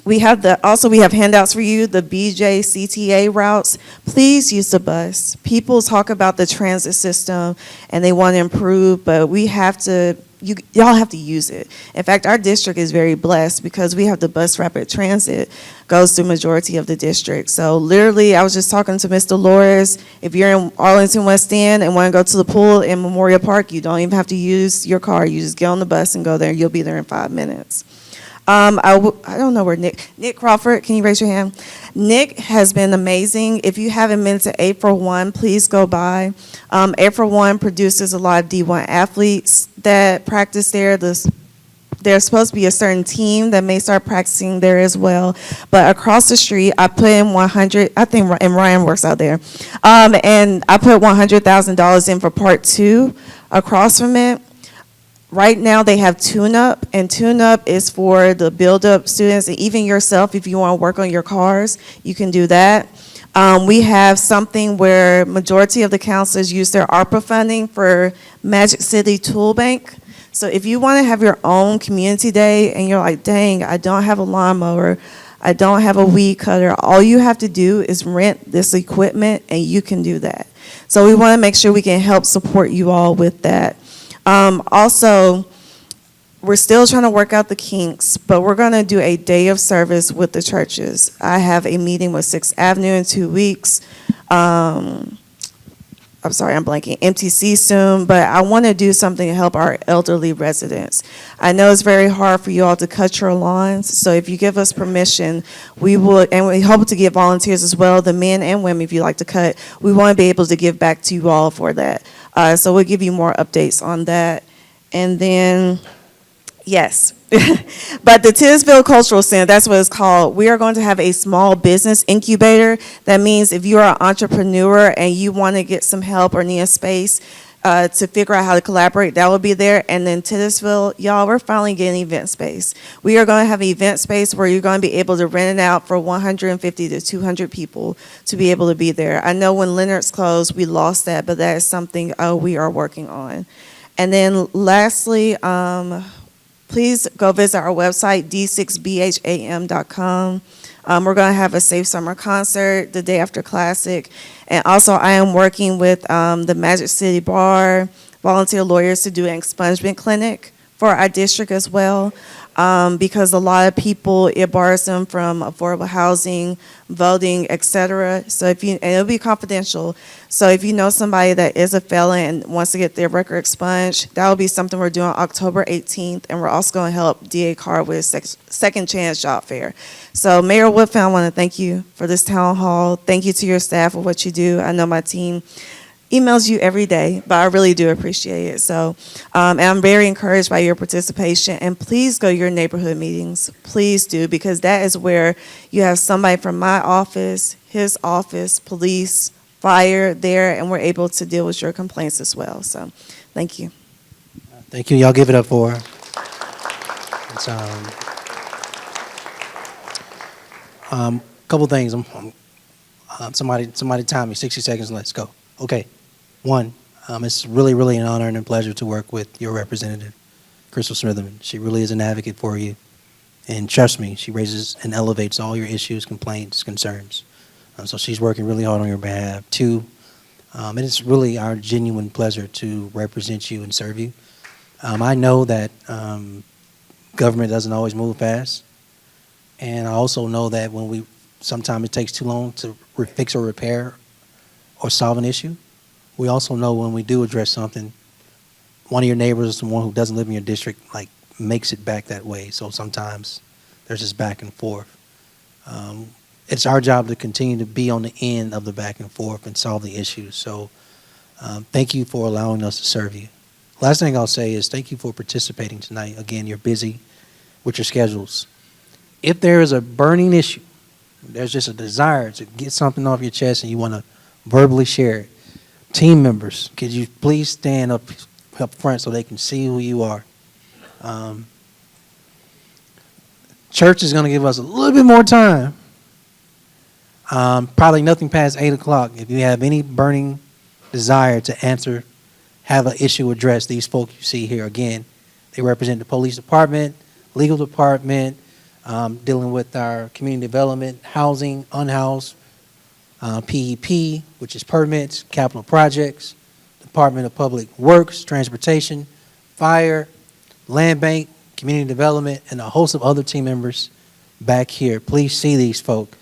We have handouts for you, the BJ CTA routes. Please use the bus. People talk about the transit system and they want to improve, but we have to. Y'all have to use it. In fact, our district is very blessed because we have the bus rapid transit goes through majority of the district. So literally, I was just talking to Ms. Dolores. If you're in Arlington West End and want to go to the pool in Memorial Park, you don't even have to use your car. You just get on the bus and go there. You'll be there in 5 minutes. I don't know where Nick Crawford, can you raise your hand? Nick has been amazing. If you haven't been to A for One, please go by. A for One produces a lot of D1 athletes that practice there. There's supposed to be a certain team that may start practicing there as well. But across the street, I put in 100, I think, and Ryan works out there. And I put $100,000 in for part 2 across from it. Right now, they have tune-up, and tune-up is for the build-up students, and even yourself, if you want to work on your cars, you can do that. We have something where majority of the counselors use their ARPA funding for Magic City Tool Bank. So if you want to have your own community day, and you're like, dang, I don't have a lawnmower, I don't have a weed cutter, all you have to do is rent this equipment, and you can do that. So we want to make sure we can help support you all with that. Also, we're still trying to work out the kinks, but we're going to do a day of service with the churches. I have a meeting with 6th Avenue in 2 weeks. I'm sorry, I'm blanking, MTC soon, but I want to do something to help our elderly residents. I know it's very hard for you all to cut your lawns, so if you give us permission, we would, and we hope to get volunteers as well, the men and women, if you like to cut, we want to be able to give back to you all for that. So we'll give you more updates on that. And then, yes, But the Titusville Cultural Center, that's what it's called. We are going to have a small business incubator. That means if you are an entrepreneur and you want to get some help or need a space to figure out how to collaborate, that will be there. And then Titusville, y'all, we're finally getting event space. We are going to have an event space where you're going to be able to rent it out for 150 to 200 people to be able to be there. I know when Leonard's closed, we lost that, but that is something we are working on. And then lastly, please go visit our website, d6bham.com. We're going to have a Safe Summer concert the day after Classic. And also, I am working with the Magic City Bar, volunteer lawyers to do an expungement clinic for our district as well. Because a lot of people, it bars them from affordable housing, voting, et cetera. So and it'll be confidential. So if you know somebody that is a felon and wants to get their record expunged, that will be something we're doing October 18th. And we're also going to help DA Carr with Second Chance Job Fair. So Mayor Woodfin, I want to thank you for this town hall. Thank you to your staff for what you do. I know my team emails you every day, but I really do appreciate it. So, and I'm very encouraged by your participation. And please go to your neighborhood meetings. Please do, because that is where you have somebody from my office, his office, police, fire there, and we're able to deal with your complaints as well. So, thank you. Thank you. Y'all give it up for her. It's, couple things. Somebody time me. 60 seconds. Let's go. Okay. One, it's really, really an honor and a pleasure to work with your representative, Crystal Smitherman. She really is an advocate for you. And trust me, she raises and elevates all your issues, complaints, concerns. So she's working really hard on your behalf. Two, it is really our genuine pleasure to represent you and serve you. I know that government doesn't always move fast. And I also know that sometimes it takes too long to fix or repair or solve an issue. We also know when we do address something, one of your neighbors, someone who doesn't live in your district, makes it back that way. So sometimes there's this back and forth. It's our job to continue to be on the end of the back and forth and solve the issues. So thank you for allowing us to serve you. Last thing I'll say is thank you for participating tonight. Again, you're busy with your schedules. If there is a burning issue, there's just a desire to get something off your chest and you want to verbally share it, team members, could you please stand up front so they can see who you are? Church is going to give us a little bit more time. Probably nothing past 8 o'clock. If you have any burning desire to have an issue addressed, these folks you see here, again, they represent the police department, legal department, dealing with our community development, housing, unhoused, PEP, which is permits, capital projects, Department of Public Works, Transportation, Fire, Land Bank, Community Development, and a host of other team members back here. Please see these folk.